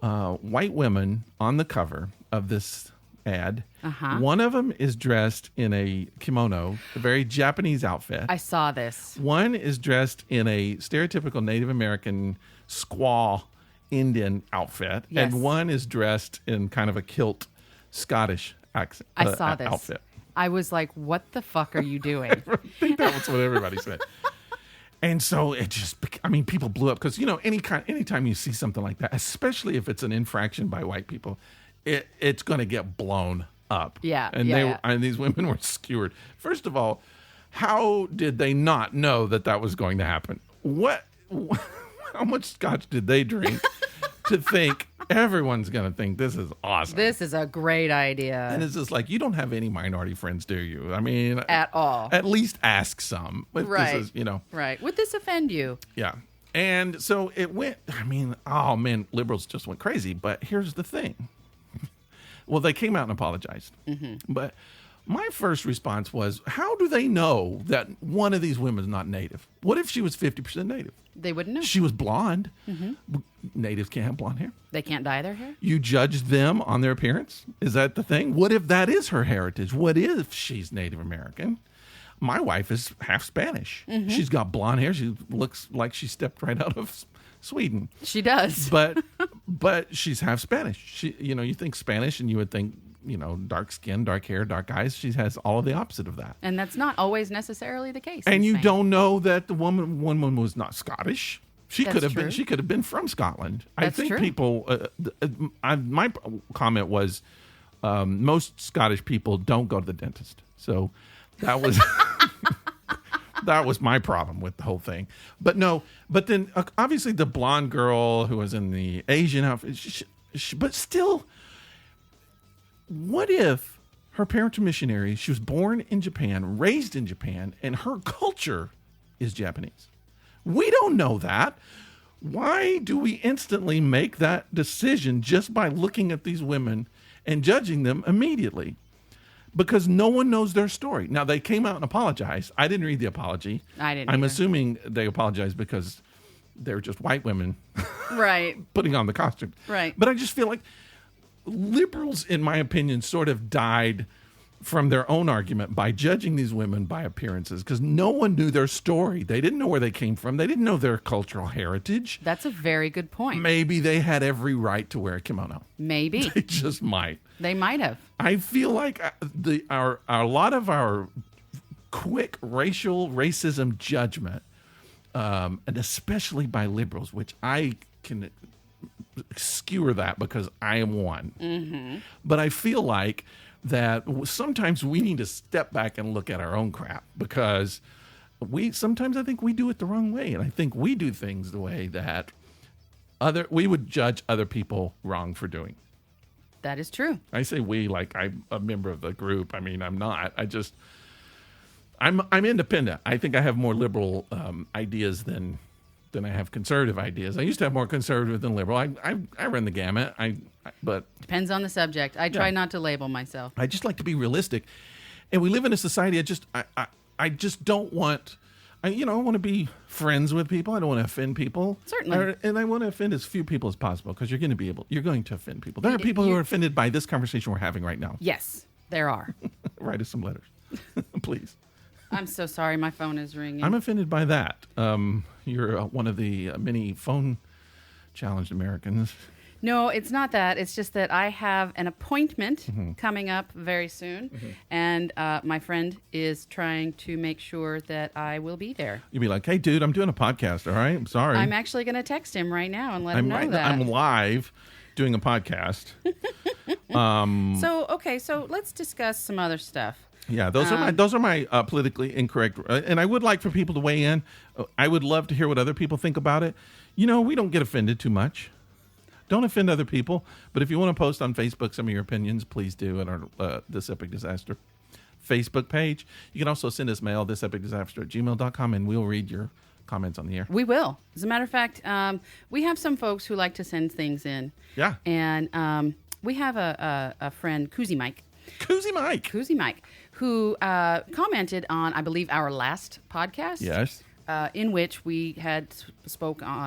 white women on the cover of this ad. Uh-huh. One of them is dressed in a kimono, a very Japanese outfit. I saw this. One is dressed in a stereotypical Native American squaw Indian outfit, Yes. and one is dressed in kind of a kilt Scottish accent. I saw this. Outfit. I was like, what the fuck are you doing? I think that was what everybody said. And so it just, people blew up because, anytime you see something like that, especially if it's an infraction by white people, it's going to get blown up. Yeah, And yeah. and these women were skewered. First of all, how did they not know that was going to happen? How much scotch did they drink to think everyone's going to think this is awesome? This is a great idea. And it's just like, you don't have any minority friends, do you? I mean, At all. At least ask some. If Right. This is, Right. Would this offend you? yeah. And so it went, oh man, liberals just went crazy. But here's the thing. Well, they came out and apologized. Mm-hmm. But my first response was, how do they know that one of these women is not native? What if she was 50% native? They wouldn't know. She was blonde. Mm-hmm. Natives can't have blonde hair. They can't dye their hair? You judge them on their appearance? Is that the thing? What if that is her heritage? What if she's Native American? My wife is half Spanish. Mm-hmm. She's got blonde hair. She looks like she stepped right out of Sweden. She does. But she's half Spanish. She, you think Spanish and you would think, dark skin, dark hair, dark eyes. She has all of the opposite of that. And that's not always necessarily the case. And in you Spain. don't know that one woman was not Scottish. She That's could have true. been. She could have been from Scotland. I That's think true. people. My comment was, most Scottish people don't go to the dentist. So that was that was my problem with the whole thing. But no. But then obviously the blonde girl who was in the Asian outfit. But still, what if her parents are missionaries? She was born in Japan, raised in Japan, and her culture is Japanese. We don't know that. Why do we instantly make that decision just by looking at these women and judging them immediately? Because no one knows their story. Now, they came out and apologized. I didn't read the apology. I didn't I'm either. assuming they apologized because they're just white women Right. putting on the costume. Right. But I just feel like liberals, in my opinion, sort of died from their own argument by judging these women by appearances because no one knew their story. They didn't know where they came from. They didn't know their cultural heritage. That's a very good point. Maybe they had every right to wear a kimono. Maybe. They just might. They might have. I feel like a lot of our quick racism judgment, and especially by liberals, which I can skewer that because I am one. Mm-hmm. But I feel like that sometimes we need to step back and look at our own crap because sometimes I think we do it the wrong way. And I think we do things the way that we would judge other people wrong for doing. That is true. I say we like I'm a member of the group. I mean, I'm not. I'm independent. I think I have more liberal ideas than I have conservative ideas. I used to have more conservative than liberal. I run the gamut. But Depends on the subject. I try not to label myself. I just like to be realistic. And we live in a society. I just don't want. I want to be friends with people. I don't want to offend people. Certainly. And I want to offend as few people as possible because you're going to offend people. There are people who are offended by this conversation we're having right now. Yes, there are. Write us some letters, please. I'm so sorry. My phone is ringing. I'm offended by that. You're one of the many phone challenged Americans. No, it's not that. It's just that I have an appointment coming up very soon, and my friend is trying to make sure that I will be there. You'd be like, hey, dude, I'm doing a podcast, all right? I'm sorry. I'm actually going to text him right now and let him know that. I'm live doing a podcast. So let's discuss some other stuff. Yeah, those are my politically incorrect, and I would like for people to weigh in. I would love to hear what other people think about it. You know, we don't get offended too much. Don't offend other people, but if you want to post on Facebook some of your opinions, please do at our This Epic Disaster Facebook page. You can also send us mail, thisepicdisaster@gmail.com, and we'll read your comments on the air. We will. As a matter of fact, we have some folks who like to send things in. Yeah. And we have a friend, Koozie Mike, who commented on, I believe, our last podcast. Yes. In which we had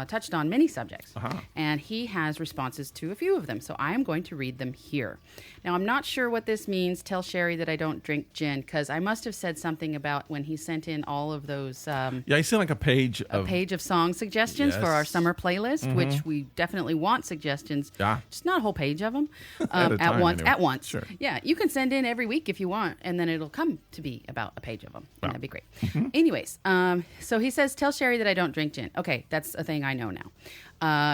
touched on many subjects. Uh-huh. And he has responses to a few of them. So I am going to read them here. Now, I'm not sure what this means. Tell Sherry that I don't drink gin, because I must have said something about when he sent in all of those... yeah, I see like a page of song suggestions for our Yes. summer playlist, which we definitely want suggestions. Yeah. Just not a whole page of them. At a time, once. anyway. At once. Sure. Yeah, you can send in every week if you want, and then it'll come to be about a page of them. Wow. And that'd be great. Anyways, so he says, tell Sherry that I don't drink gin. Okay, that's a thing I know now.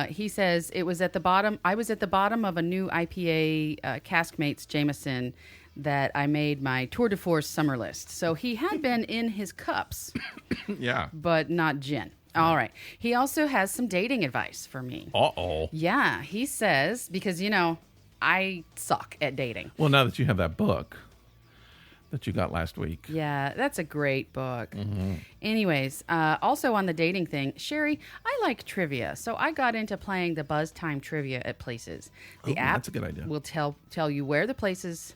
He says, I was at the bottom of a new IPA Caskmates Jameson that I made my Tour de Force summer list. So he had been in his cups, Yeah. but not gin. All right. He also has some dating advice for me. Uh-oh. Yeah, he says, because, I suck at dating. Well, now that you have that book that you got last week. Yeah, that's a great book. Anyways, also on the dating thing, Sherry, I like trivia, so I got into playing the Buzz Time trivia at places. The Ooh, app that's a good idea. will tell you where the places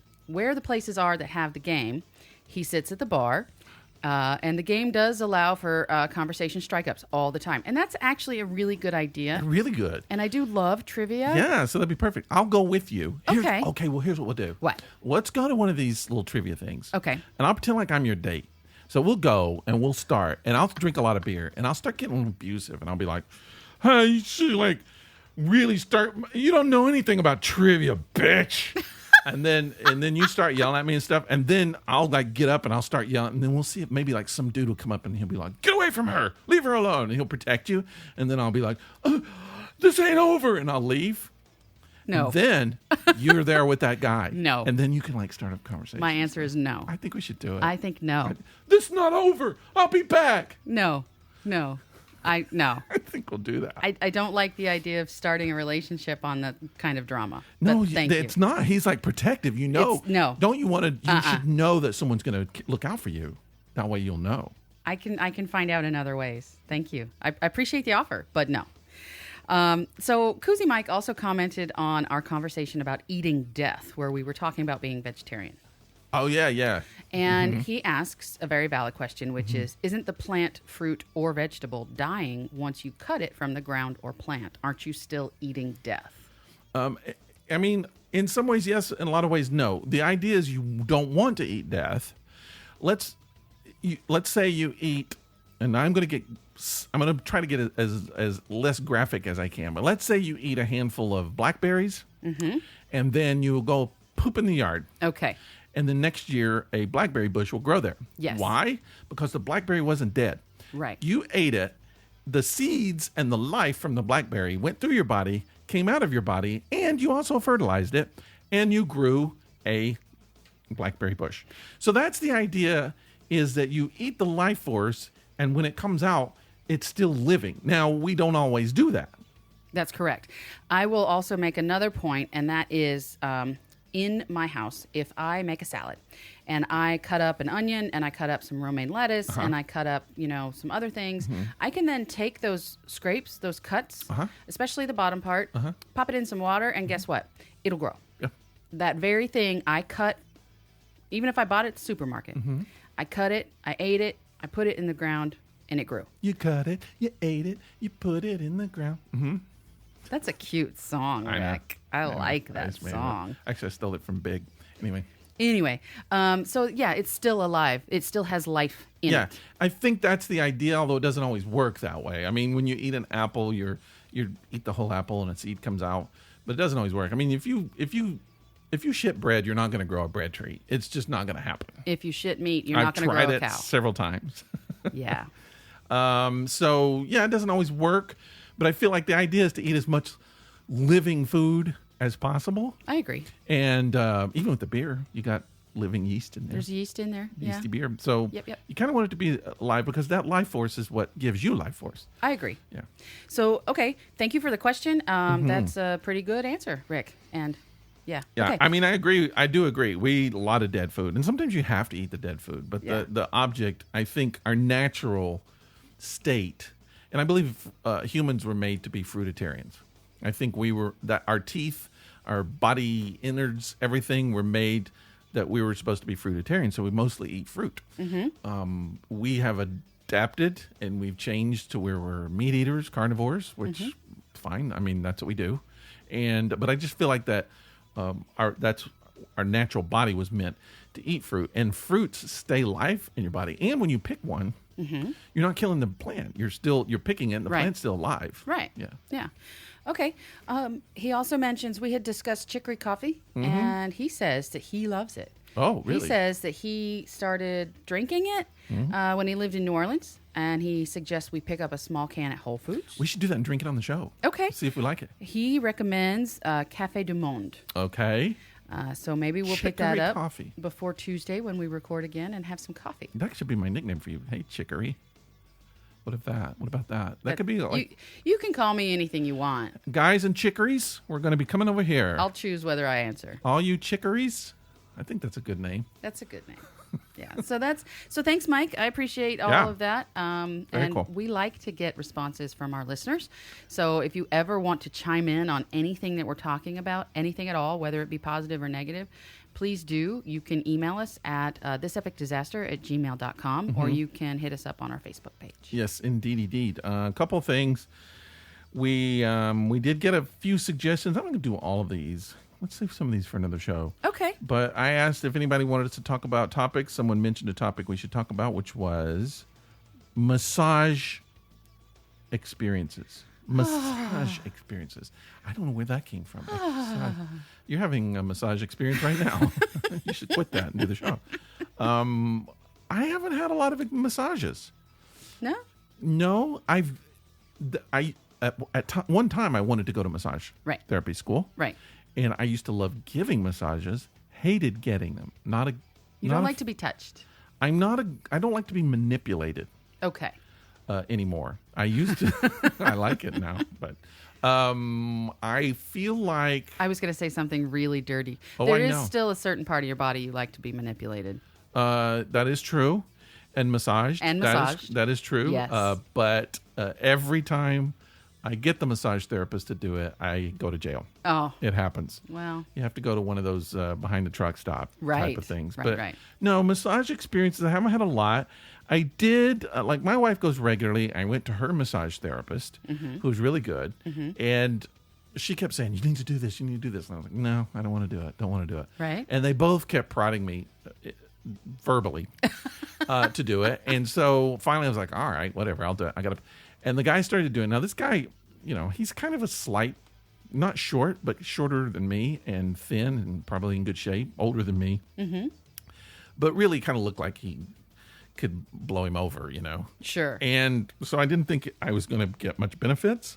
are that have the game. He sits at the bar. And the game does allow for conversation strike-ups all the time. And that's actually a really good idea. Really good. And I do love trivia. Yeah, so that'd be perfect. I'll go with you. Okay. Okay, well, here's what we'll do. What? Let's go to one of these little trivia things. Okay. And I'll pretend like I'm your date. So we'll go and we'll start. And I'll drink a lot of beer. And I'll start getting abusive. And I'll be like, hey, you should, really start. You don't know anything about trivia, bitch. And then you start yelling at me and stuff, and then I'll get up and I'll start yelling, and then we'll see if maybe some dude will come up and he'll be like, "Get away from her, leave her alone," and he'll protect you, and then I'll be like, "This ain't over," and I'll leave. No. And then you're there with that guy. No. And then you can start a conversation. My answer is no. I think we should do it. I think no. This is not over. I'll be back. No. No. No. I think we'll do that. I don't like the idea of starting a relationship on that kind of drama. No, but thank it's you. not. He's protective. No. Don't you want to? You should know that someone's going to look out for you. That way you'll know. I can find out in other ways. Thank you. I appreciate the offer, but no. So Koozie Mike also commented on our conversation about eating death, where we were talking about being vegetarian. Oh, yeah. And he asks a very valid question, which is, isn't the plant, fruit, or vegetable dying once you cut it from the ground or plant? Aren't you still eating death? I mean, in some ways, yes. In a lot of ways, no. The idea is you don't want to eat death. Let's say you eat, and I'm going to try to get it as less graphic as I can. But let's say you eat a handful of blackberries, and then you will go poop in the yard. Okay. And then next year, a blackberry bush will grow there. Yes. Why? Because the blackberry wasn't dead. Right. You ate it. The seeds and the life from the blackberry went through your body, came out of your body, and you also fertilized it, and you grew a blackberry bush. So that's the idea, is that you eat the life force, and when it comes out, it's still living. Now, we don't always do that. That's correct. I will also make another point, and that is... in my house, if I make a salad and I cut up an onion and I cut up some romaine lettuce and I cut up, some other things, I can then take those scrapes, those cuts, especially the bottom part, pop it in some water, and guess what? It'll grow. Yeah. That very thing I cut, even if I bought it at the supermarket, I cut it, I ate it, I put it in the ground, and it grew. You cut it, you ate it, you put it in the ground. Mm-hmm. That's a cute song, Rick. I like that song. Actually, I stole it from Big. Anyway. Anyway, so yeah, it's still alive. It still has life in Yeah, it. I think that's the idea, although it doesn't always work that way. I mean, when you eat an apple, you eat the whole apple and its seed comes out, but it doesn't always work. I mean, if you shit bread, you're not going to grow a bread tree. It's just not going to happen. If you shit meat, you're not going to grow a I've tried cow. it several times. Yeah. So yeah, it doesn't always work, but I feel like the idea is to eat as much living food as possible. I agree. And even with the beer, you got living yeast in there. There's yeast in there. Yeah. Yeasty beer. So Yep. you kind of want it to be alive because that life force is what gives you life force. I agree. Yeah. So, okay. Thank you for the question. That's a pretty good answer, Rick. And yeah. Yeah. Okay. I mean, I agree. I do agree. We eat a lot of dead food. And sometimes you have to eat the dead food. But Yeah. the object, I think, our natural state, and I believe humans were made to be fruitarians. I think that our teeth, our body innards, everything were made that we were supposed to be fruitarian, so we mostly eat fruit. We have adapted and we've changed to where we're meat eaters, carnivores, which fine. I mean, that's what we do. But I just feel like that our natural body was meant to eat fruit, and fruits stay live in your body. And when you pick one, you're not killing the plant. You're picking it, and the Right. plant's still alive. Right. Yeah. Yeah. Okay. He also mentions we had discussed chicory coffee, and he says that he loves it. Oh, really? He says that he started drinking it when he lived in New Orleans, and he suggests we pick up a small can at Whole Foods. We should do that and drink it on the show. Okay. See if we like it. He recommends Café du Monde. Okay. So maybe we'll pick that Chicory up coffee. before Tuesday when we record again and have some coffee. That should be my nickname for you. Hey, Chicory. What about that? That could be like You can call me anything you want. guys and chicories. We're going to be coming over here. I'll choose whether I answer. All you chicories. I think that's a good name. That's a good name. Yeah. So thanks, Mike. I appreciate all Yeah. of that. Very And cool. we like to get responses from our listeners. So if you ever want to chime in on anything that we're talking about, anything at all, whether it be positive or negative, please do. You can email us at thisepicdisaster@gmail.com or you can hit us up on our Facebook page. Yes, indeed. A couple of things. We did get a few suggestions. I'm going to do all of these. Let's save some of these for another show. Okay. But I asked if anybody wanted us to talk about topics. Someone mentioned a topic we should talk about, which was massage experiences. Massage experiences. I don't know where that came from. You're having a massage experience right now. You should quit that and do the show. I haven't had a lot of massages. No? No, one time I wanted to go to massage Right. therapy school. Right. And I used to love giving massages, hated getting them. You don't like to be touched. I don't like to be manipulated Okay. anymore. I used to. I like it now, but I feel like I was going to say something really dirty. Oh, There I is know. still a certain part of your body you like to be manipulated. that is true, and massaged. And That massaged. that is true. Yes. But every time I get the massage therapist to do it, I go to jail. Oh, It happens. well. You have to go to one of those behind the truck stop type Right. of things. Right, But right. no, massage experiences, I haven't had a lot. I did, like my wife goes regularly. I went to her massage therapist, who's really good. And she kept saying, you need to do this, you need to do this. And I was like, no, I don't want to do it. Don't want to do it. Right. And they both kept prodding me verbally to do it. And so finally I was like, all right, whatever, I'll do it. And the guy started doing it. Now this guy, he's kind of a slight, not short, but shorter than me and thin and probably in good shape, older than me. But really kind of looked like he could blow him over, Sure. And so I didn't think I was going to get much benefits.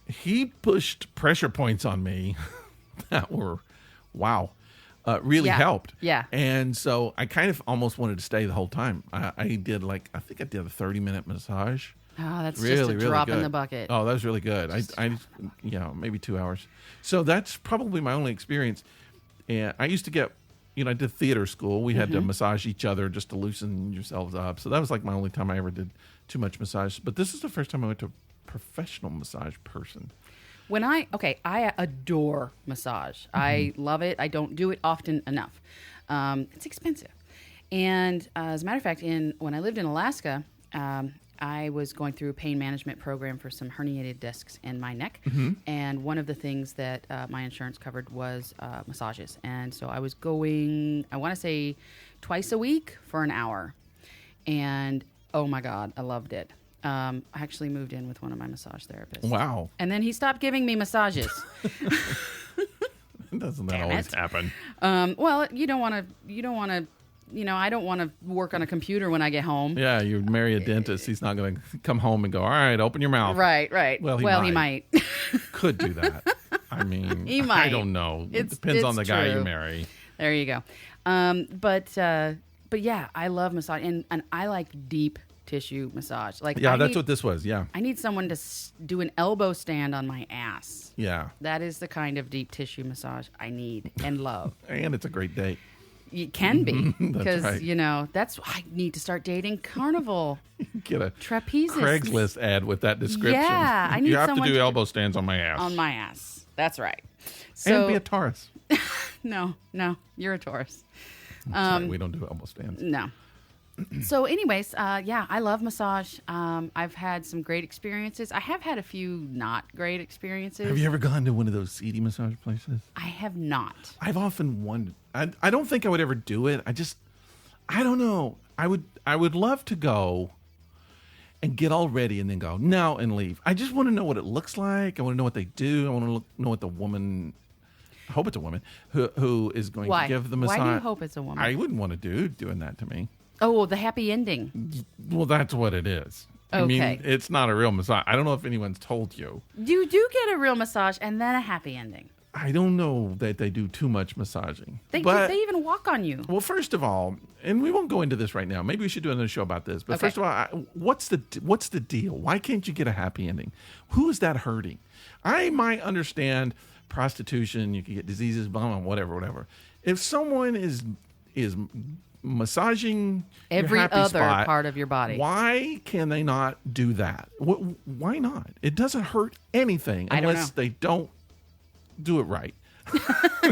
He pushed pressure points on me that were, wow, really Yeah. helped. Yeah. And so I kind of almost wanted to stay the whole time. I think I did a 30-minute massage. Oh, that's Really, just a really drop in good. the bucket. Oh, that was really good. Maybe 2 hours. So that's probably my only experience. And I used to get, I did theater school. We had to massage each other just to loosen yourselves up. So that was like my only time I ever did too much massage. But this is the first time I went to a professional massage person. I adore massage. I love it. I don't do it often enough. It's expensive. And as a matter of fact, when I lived in Alaska, I was going through a pain management program for some herniated discs in my neck. And one of the things that my insurance covered was massages. And so I was going, I want to say, twice a week for an hour. And oh my God, I loved it. I actually moved in with one of my massage therapists. Wow. And then he stopped giving me massages. Doesn't that Damn always it. happen? Well, you don't want to, I don't want to work on a computer when I get home. Yeah, you marry a dentist. He's not going to come home and go, all right, open your mouth. Right. Well, he he might. might. Could do that. I mean, He I might. don't know. It It's- depends on it's the guy you true. marry. There you go. But yeah, I love massage, and I like deep tissue massage. Like, Yeah, I that's need, what this was. Yeah. I need someone to do an elbow stand on my ass. Yeah. That is the kind of deep tissue massage I need and love. And it's a great date. It can be That's because right. that's I need to start dating Carnival Get a trapezes Craigslist ad with that description. Yeah, I need You have to someone do to- elbow stands on my ass. on my ass. That's right. So and be a Taurus. no, you're a Taurus. Sorry, we don't do elbow stands. No. So, anyways, yeah, I love massage. I've had some great experiences. I have had a few not great experiences. Have you ever gone to one of those seedy massage places? I have not. I've often wondered. I don't think I would ever do it. I don't know. I would love to go and get all ready and then go no and leave. I just want to know what it looks like. I want to know what they do. I want to know what the woman. I hope it's a woman who is going Why? to give the massage. Why do you hope it's a woman? I wouldn't want to doing that to me. Oh, the happy ending. Well, that's what it is. I mean, Okay. it's not a real massage. I don't know if anyone's told you. You do get a real massage and then a happy ending. I don't know that they do too much massaging. They even walk on you. Well, first of all, and we won't go into this right now. Maybe we should do another show about this. But Okay. first of all, what's the deal? Why can't you get a happy ending? Who is that hurting? I might understand prostitution. You can get diseases, blah, blah, whatever. If someone is massaging Every your happy other spot, part of your body. why can they not do that? Why not? It doesn't hurt anything I don't unless know. they don't do it right.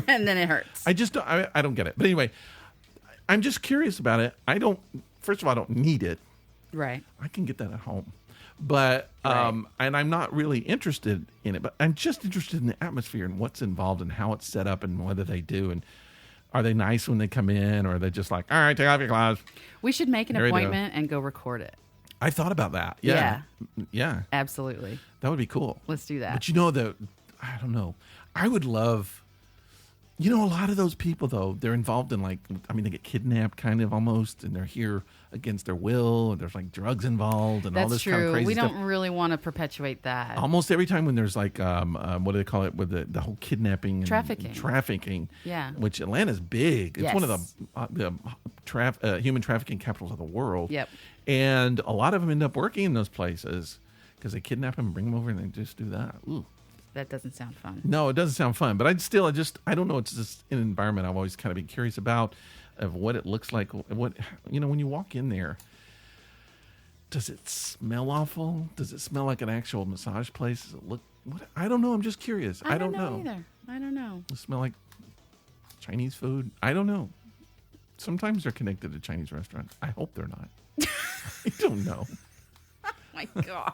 And then it hurts. I just don't, I don't get it. But anyway, I'm just curious about it. First of all, I don't need it. Right. I can get that at home. But and I'm not really interested in it, but I'm just interested in the atmosphere and what's involved and how it's set up and whether they do and are they nice when they come in or are they just like, all right, take off your clothes. We should make an There you go. appointment and go record it. I thought about that. Yeah. Absolutely. That would be cool. Let's do that. But I don't know. I would love, a lot of those people though, they're involved in they get kidnapped kind of almost, and they're here against their will, and there's like drugs involved and all That's this true. kind of crazy We stuff. don't really want to perpetuate that. Almost every time when there's like, what do they call it, with the whole kidnapping and Trafficking. Yeah. Which Atlanta's big. It's one of Yes. the human trafficking capitals of the world. Yep. And a lot of them end up working in those places because they kidnap them and bring them over and they just do that. Ooh. That doesn't sound fun. No, it doesn't sound fun, but I don't know. It's just an environment I've always kind of been curious about, of what it looks like. When you walk in there, does it smell awful? Does it smell like an actual massage place? Does it look? I don't know. I'm just curious. I don't know either. I don't know. Does it smell like Chinese food? I don't know. Sometimes they're connected to Chinese restaurants. I hope they're not. I don't know. My God.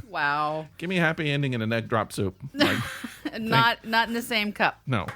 Wow. Give me a happy ending and an egg drop soup. Not in the same cup. No.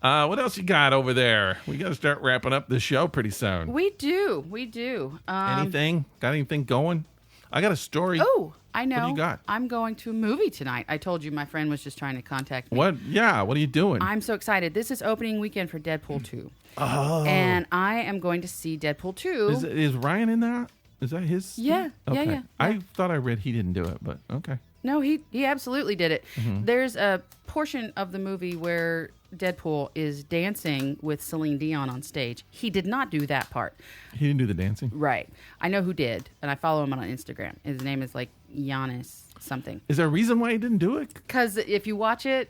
What else you got over there? We got to start wrapping up the show pretty soon. We do. Anything? Got anything going? I got a story. Oh, I know. What do you got? I'm going to a movie tonight. I told you my friend was just trying to contact me. What? Yeah. What are you doing? I'm so excited. This is opening weekend for Deadpool 2. Oh. And I am going to see Deadpool 2. Is Ryan in that? Is that his? Yeah. Okay. Yeah. I thought I read he didn't do it, but okay. No, he absolutely did it. Mm-hmm. There's a portion of the movie where Deadpool is dancing with Celine Dion on stage. He did not do that part. He didn't do the dancing. Right. I know who did, and I follow him on Instagram. His name is like Giannis something. Is there a reason why he didn't do it? Because if you watch it,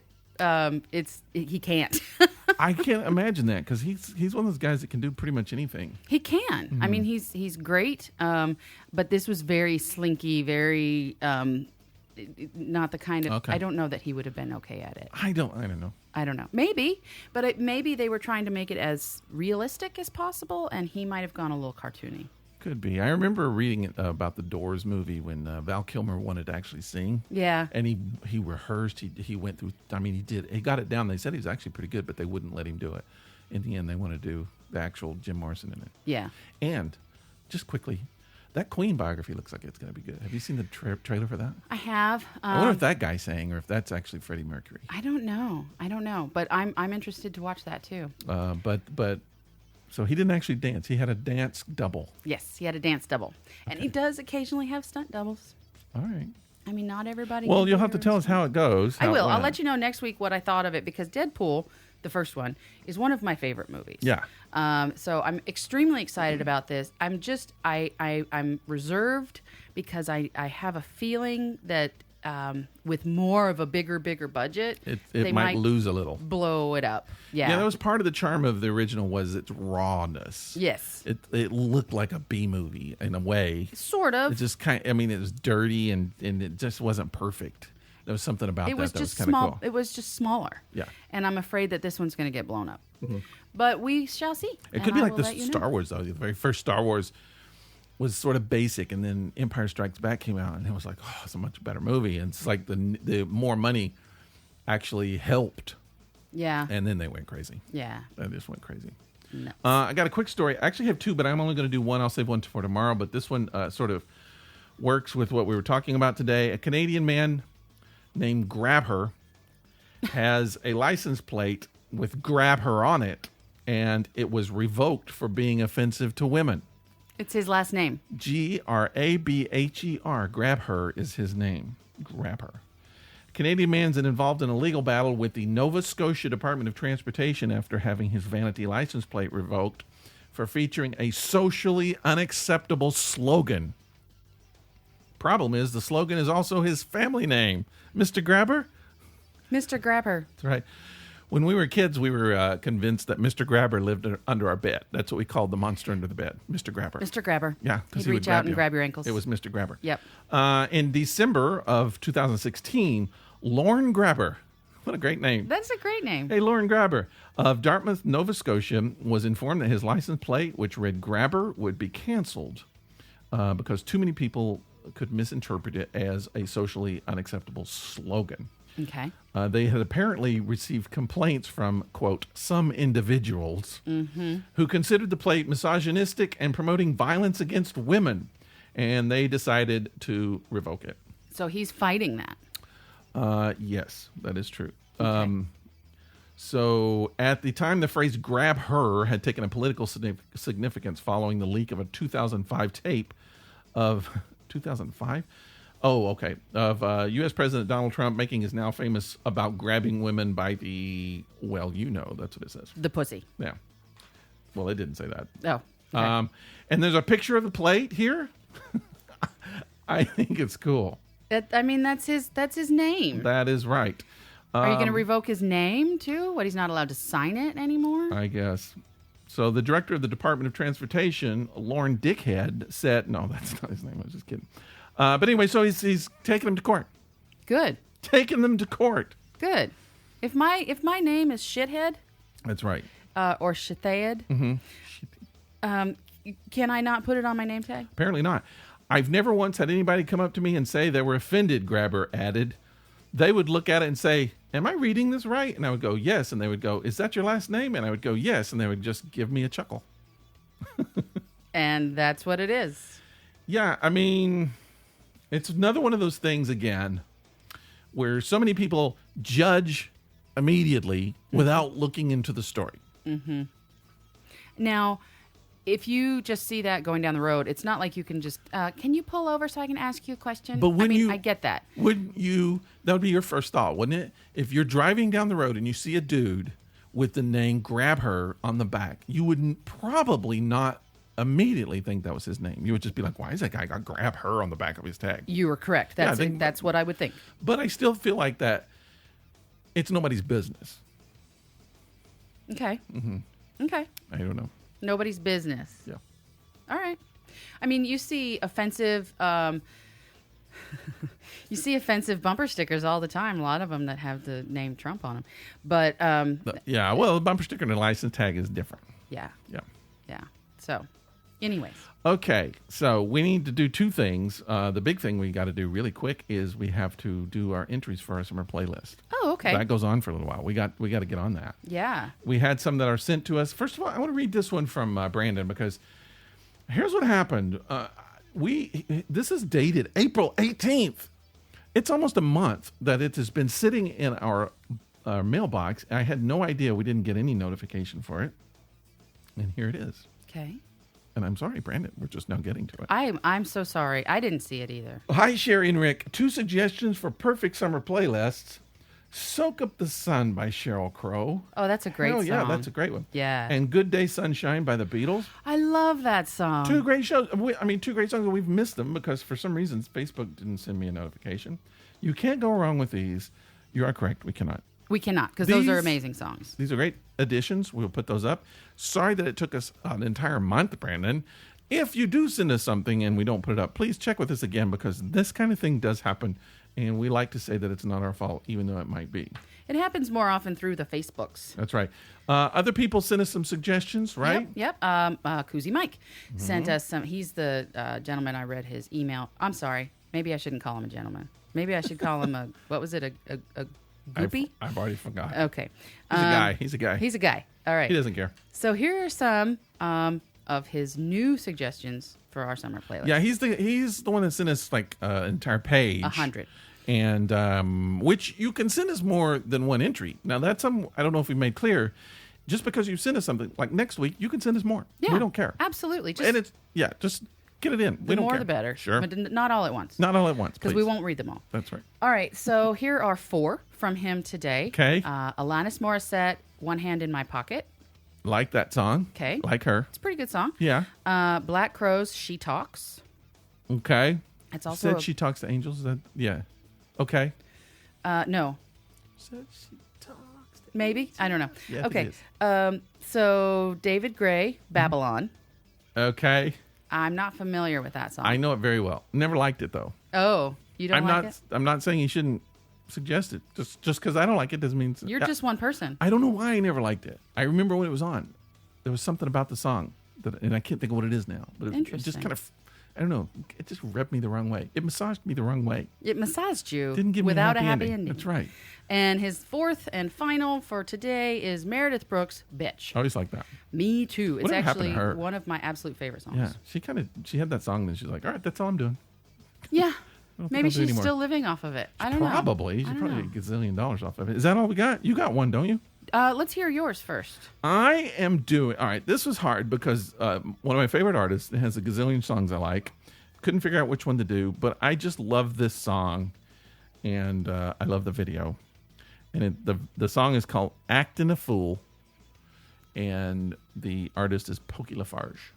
he can't. I can't imagine that because he's one of those guys that can do pretty much anything. He can. I mean, he's great. But this was very slinky, very not the kind of. Okay. I don't know that he would have been okay at it. I don't know. I don't know. Maybe, but maybe they were trying to make it as realistic as possible, and he might have gone a little cartoony. Could be. I remember reading about the Doors movie when Val Kilmer wanted to actually sing. Yeah. And he rehearsed. He went through. I mean, he got it down. They said he was actually pretty good, but they wouldn't let him do it. In the end, they wanted to do the actual Jim Morrison in it. Yeah. And just quickly, that Queen biography looks like it's going to be good. Have you seen the trailer for that? I have. I wonder if that guy sang or if that's actually Freddie Mercury. I don't know. But I'm interested to watch that too. But so he didn't actually dance. He had a dance double. Yes, he had a dance double, and he does occasionally have stunt doubles. All right. I mean, not everybody. Well, can you'll do have to their tell own us how it goes. I how it will. I'll went. let you know next week what I thought of it because Deadpool, the first one, is one of my favorite movies. Yeah. So I'm extremely excited about this. I'm reserved because I have a feeling that with more of a bigger budget, It might lose a little. blow it up. Yeah. Yeah, that was part of the charm of the original was its rawness. Yes. It looked like a B movie in a way. Sort of. It just it was dirty and it just wasn't perfect. There was something about It was that just was kind of small. cool. It was just smaller. Yeah. And I'm afraid that this one's going to get blown up. But we shall see. It and could be I like will the let you know. Star Wars, though. The very first Star Wars was sort of basic, and then Empire Strikes Back came out, and it was like, oh, it's a much better movie. And it's like the more money actually helped, Yeah. and then they went crazy. Yeah. They just went crazy. No. I got a quick story. I actually have two, but I'm only going to do one. I'll save one for tomorrow. But this one sort of works with what we were talking about today. A Canadian man named Grabher has a license plate with Grabher on it, and it was revoked for being offensive to women. It's his last name. Grabher. Grabher is his name. Grabher. Canadian man's involved in a legal battle with the Nova Scotia Department of Transportation after having his vanity license plate revoked for featuring a socially unacceptable slogan. Problem is, the slogan is also his family name. Mr. Grabber? Mr. Grabber. That's right. When we were kids, we were convinced that Mr. Grabber lived under our bed. That's what we called the monster under the bed, Mr. Grabber. Mr. Grabber. Yeah, He'd because he would reach out and you. grab your ankles. It was Mr. Grabber. Yep. In December of 2016, Lorne Grabber, what a great name. That's a great name. Hey, Lorne Grabber of Dartmouth, Nova Scotia, was informed that his license plate, which read Grabber, would be canceled because too many people could misinterpret it as a socially unacceptable slogan. Okay. They had apparently received complaints from, quote, some individuals who considered the plate misogynistic and promoting violence against women, and they decided to revoke it. So he's fighting that. Yes, that is true. So at the time, the phrase grab her had taken a political significance following the leak of a 2005 tape of 2005? Oh, okay. Of U.S. President Donald Trump making his now famous about grabbing women by the, well, you know, that's what it says. The pussy. Yeah. Well, it didn't say that. Oh. Okay. And there's a picture of the plate here. I think it's cool. That's his name. That is right. Are you going to revoke his name too? What, he's not allowed to sign it anymore? I guess. So the director of the Department of Transportation, Lauren Dickhead, said, no, that's not his name. I was just kidding. But anyway, so he's taking them to court. Good. Taking them to court. Good. If my name is Shithead, That's right. or Shithayed, can I not put it on my name tag? Apparently not. I've never once had anybody come up to me and say they were offended, Grabber added. They would look at it and say, am I reading this right? And I would go, yes. And they would go, is that your last name? And I would go, yes. And they would just give me a chuckle. And that's what it is. Yeah, I mean, it's another one of those things, again, where so many people judge immediately without looking into the story. Now, if you just see that going down the road, it's not like you can just, can you pull over so I can ask you a question? But when I get that. Wouldn't you, that would be your first thought, wouldn't it? If you're driving down the road and you see a dude with the name Grab Her on the back, you wouldn't probably not immediately think that was his name. You would just be like, why is that guy got Grab Her on the back of his tag? You were correct. Yeah, I That's think- that's what I would think. But I still feel like that it's nobody's business. Okay. Okay. I don't know. Nobody's business. Yeah. All right. I mean, you see offensive bumper stickers all the time. A lot of them that have the name Trump on them. But Yeah, well, the bumper sticker and the license tag is different. yeah. Yeah. Yeah. So, Anyways. Okay, so we need to do two things. The big thing we got to do really quick is we have to do our entries for our summer playlist. Oh, okay. That goes on for a little while. We got to get on that. Yeah. We had some that are sent to us. First of all, I want to read this one from Brandon because here's what happened. This is dated April 18th. It's almost a month that it has been sitting in our mailbox. I had no idea we didn't get any notification for it. And here it is. Okay. And I'm sorry, Brandon. We're just now getting to it. I'm so sorry. I didn't see it either. Hi, Sherry and Rick. 2 suggestions for perfect summer playlists. Soak Up the Sun by Sheryl Crow. Oh, that's a great Hell song. yeah, that's a great one. Yeah. And Good Day Sunshine by the Beatles. I love that song. 2 great shows. Two great songs, and we've missed them because for some reasons Facebook didn't send me a notification. You can't go wrong with these. You are correct. We cannot. We cannot, because those are These- amazing songs. These are great additions. We'll put those up. Sorry that it took us an entire month, Brandon. If you do send us something and we don't put it up, please check with us again because this kind of thing does happen. And we like to say that it's not our fault, even though it might be. It happens more often through the Facebooks. That's right. Other people sent us some suggestions, right? Yep. Koozie Mike sent us some. He's the gentleman I read his email. I'm sorry. Maybe I shouldn't call him a gentleman. Maybe I should call him a, what was it, a groupie? I've already forgot. Okay. He's a guy. He's a guy. He's a guy. All right. He doesn't care. So here are some of his new suggestions for our summer playlist. Yeah, he's the one that sent us like an entire page. 100. And which you can send us more than one entry. Now that's some I don't know if we made clear. Just because you send us something like next week, you can send us more. Yeah. We don't care. Absolutely. And it's just get it in. The We don't more care. the better. Sure. But not all at once. Not all at once, Because please. we won't read them all. That's right. All right. So here are 4 from him today. Okay. Alanis Morissette, One Hand in My Pocket. Like that song. Okay. Like her. It's a pretty good song. Yeah. Black Crowes, She Talks. Okay. It's also Said she talks to angels. Is that yeah. Okay. no. Said she talks to Maybe. I don't know. Yeah, I think okay. it is. So David Gray, Babylon. Okay. I'm not familiar with that song. I know it very well. Never liked it though. Oh, you don't like it? I'm not saying you shouldn't suggest it. Just because I don't like it doesn't mean You're just one person. I don't know why I never liked it. I remember when it was on. There was something about the song and I can't think of what it is now. But it just Interesting. kind of, I don't know. It just rubbed me the wrong way. It massaged me the wrong way. It massaged you Didn't give without me a happy ending. That's right. And his 4th and final for today is Meredith Brooks, Bitch. I always like that. Me too. It's Whatever happened to actually her? one of my absolute favorite songs. Yeah. She had that song and she's like, all right, that's all I'm doing. Yeah. think Maybe I'll do she's anymore. still living off of it. I don't know. Probably. She's I don't probably know. a gazillion dollars off of it. Is that all we got? You got one, don't you? Let's hear yours first. I am doing all right. This was hard because one of my favorite artists has a gazillion songs I like. Couldn't figure out which one to do, but I just love this song, and I love the video. And the song is called "Actin' a Fool," and the artist is Pokey Lafarge.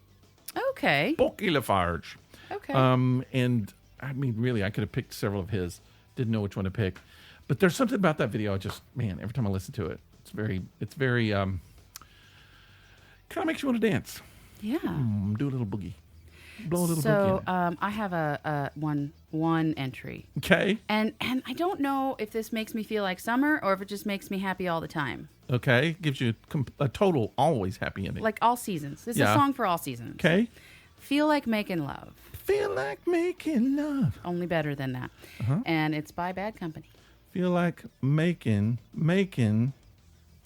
Okay. Pokey Lafarge. Okay. And I mean, really, I could have picked several of his. Didn't know which one to pick, but there's something about that video. Every time I listen to it, it's very kind of makes you want to dance. yeah. Do a little boogie, blow a little So boogie. I have a one entry, Okay, and I don't know if this makes me feel like summer or if it just makes me happy all the time, okay, gives you a total always happy ending. like all seasons. This is Yeah. a song for all seasons. Okay, Feel Like Making Love, feel like making love. only better than that, and it's by Bad Company, Feel like making.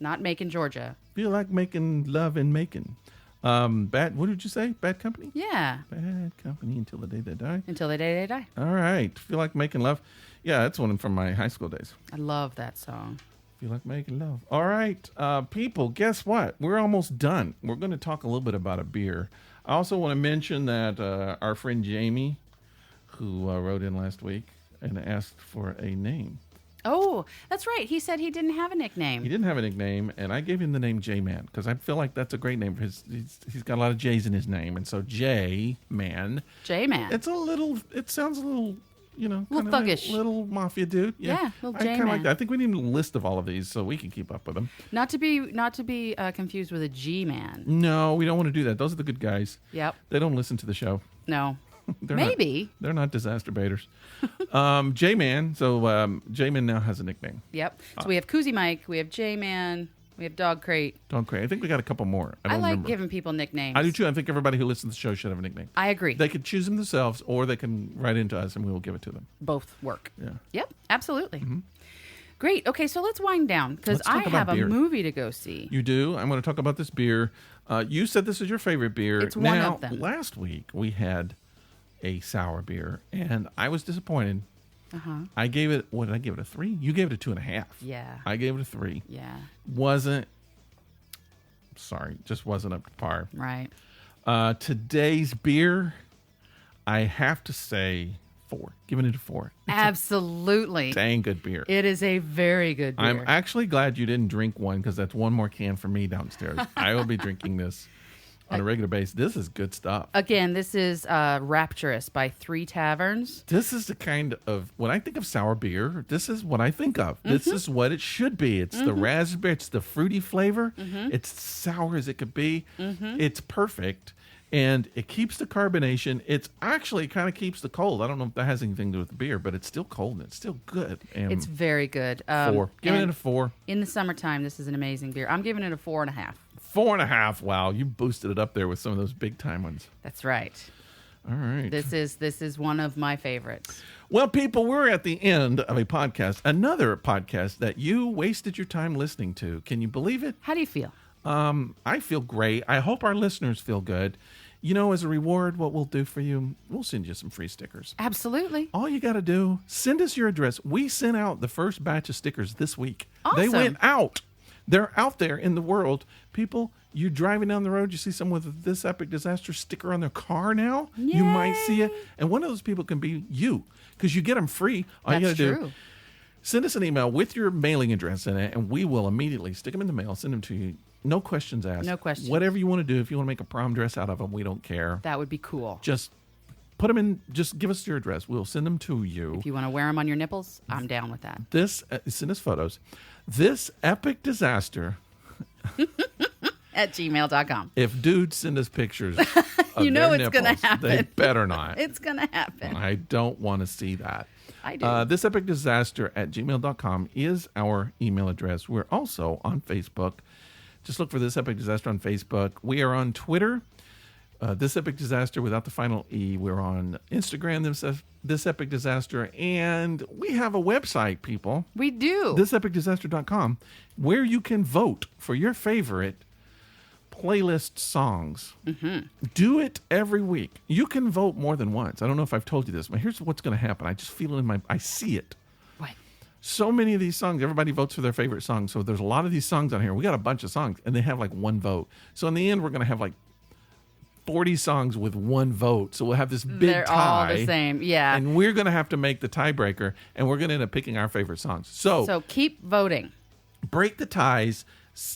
not Macon, Georgia. Feel like making love and making. Bad. What did you say? Bad company. Yeah, Bad company until the day they die. until the day they die. All right. Feel like making love. Yeah, that's one from my high school days. I love that song. Feel like making love. All right, people, guess what? We're almost done. We're going to talk a little bit about a beer. I also want to mention that our friend Jamie, who wrote in last week and asked for a name. Oh, that's right. He said he didn't have a nickname. He didn't have a nickname, and I gave him the name J-Man because I feel like that's a great name. He's got a lot of J's in his name, and so J-Man. J-Man. It sounds a little, Little kind of thuggish. little mafia dude. Yeah, little I kind of J-Man. like that. I think we need a list of all of these so we can keep up with them. Not to be confused with a G-Man. No, we don't want to do that. Those are the good guys. Yep. They don't listen to the show. No. They're Maybe. they're not disaster baiters. J-Man. So J-Man now has a nickname. Yep. So we have Koozie Mike, we have J-Man, We have Dog Crate. Don't cry. I think we got a couple more. I don't like remember. giving people nicknames. I do too. I think everybody who listens to the show should have a nickname. I agree. They could choose them themselves, or they can write into us, and we will give it to them. Both work. Yeah. Yep, absolutely. Great. Okay, so let's wind down because Let's talk I about have a beer. movie to go see. You do. I'm going to talk about this beer. You said this is your favorite beer. It's one now, of them. Last week we had a sour beer, and I was disappointed. I gave it. What did I give it? A 3? You gave it a 2.5. Yeah. I gave it a 3. Yeah. Just wasn't up to par. Right. Today's beer, I have to say 4. Giving it a 4. Absolutely. Dang good beer. It is a very good beer. I'm actually glad you didn't drink one because that's one more can for me downstairs. I will be drinking this on a regular basis. This is good stuff. Again, this is Rapturous by Three Taverns. This is the kind of, when I think of sour beer, this is what I think of. This is what it should be. It's the raspberry, it's the fruity flavor. It's sour as it could be. It's perfect. And it keeps the carbonation. It's actually kind of keeps the cold. I don't know if that has anything to do with the beer, but it's still cold and it's still good. And It's very good. 4. Giving it a 4. In the summertime, this is an amazing beer. I'm giving it a 4.5. 4.5. Wow, you boosted it up there with some of those big time ones. That's right. All right. This is one of my favorites. Well, people, we're at the end of a podcast, another podcast that you wasted your time listening to. Can you believe it? How do you feel? I feel great. I hope our listeners feel good. You know, as a reward, what we'll do for you, we'll send you some free stickers. Absolutely. All you got to do, send us your address. We sent out the first batch of stickers this week. They Awesome. went out. They're out there in the world. People, you're driving down the road, you see someone with This Epic Disaster sticker on their car now. Yay. You might see it. And one of those people can be you because you get them free. All you got That's to do, true. send us an email with your mailing address in it, and we will immediately stick them in the mail, send them to you. No questions asked. No questions. Whatever you want to do. If you want to make a prom dress out of them, we don't care. That would be cool. Just put them in. Just give us your address. We'll send them to you. If you want to wear them on your nipples, I'm down with that. Send us photos. This Epic Disaster. At gmail.com. If dudes send us pictures of You know their it's gonna nipples, happen. They better not. It's going to happen. I don't want to see that. I do. This Epic Disaster at gmail.com is our email address. We're also on Facebook. Just look for This Epic Disaster on Facebook. We are on Twitter. This Epic Disaster without the final E. We're on Instagram, This Epic Disaster. And we have a website, people. We do. ThisEpicDisaster.com, where you can vote for your favorite playlist songs. Do it every week. You can vote more than once. I don't know if I've told you this, but here's what's going to happen. I just feel it I see it. What? So many of these songs, everybody votes for their favorite song. So there's a lot of these songs on here. We got a bunch of songs, and they have like one vote. So in the end, we're going to have like 40 songs with one vote. So we'll have this big They're tie. all the same. Yeah. And we're going to have to make the tiebreaker, and we're going to end up picking our favorite songs. So keep voting. Break the ties.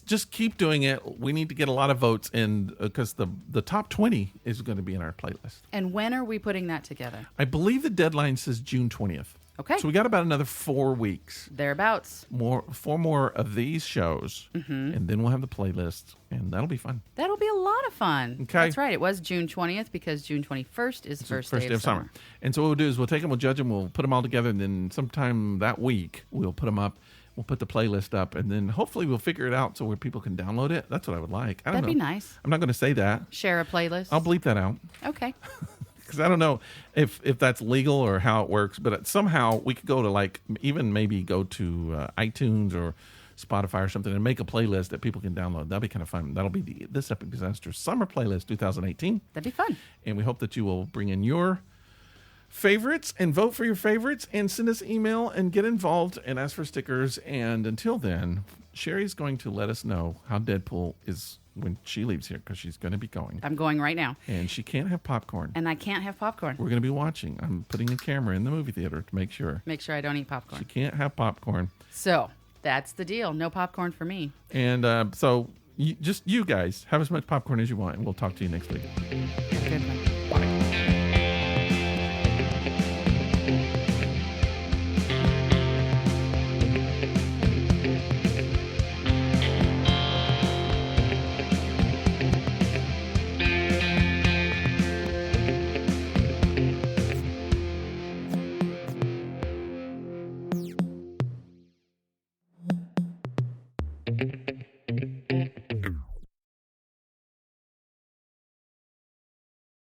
Just keep doing it. We need to get a lot of votes in because the top 20 is going to be in our playlist. And when are we putting that together? I believe the deadline says June 20th. Okay. So we got about another 4 weeks. Thereabouts. 4 more of these shows, and then we'll have the playlist, and that'll be fun. That'll be a lot of fun. Okay. That's right. It was June 20th because June 21st is first day of summer. And so what we'll do is we'll take them, we'll judge them, we'll put them all together, and then sometime that week we'll put them up. We'll put the playlist up, and then hopefully we'll figure it out so where people can download it. That's what I would like. I don't That'd know. be nice. I'm not going to say that. Share a playlist. I'll bleep that out. Okay. Because I don't know if that's legal or how it works, but somehow we could go to maybe go to iTunes or Spotify or something and make a playlist that people can download. That'll be kind of fun. That'll be This Epic Disaster Summer Playlist 2018. That'd be fun. And we hope that you will bring in your favorites and vote for your favorites and send us email and get involved and ask for stickers. And until then, Sherry's going to let us know how Deadpool is when she leaves here because she's going to be going. I'm going right now. And she can't have popcorn. And I can't have popcorn. We're going to be watching. I'm putting a camera in the movie theater to make sure. Make sure I don't eat She popcorn. can't have popcorn. So that's the deal. No popcorn for me. And so you guys have as much popcorn as you want, and we'll talk to you next week. Have a good one. Bye.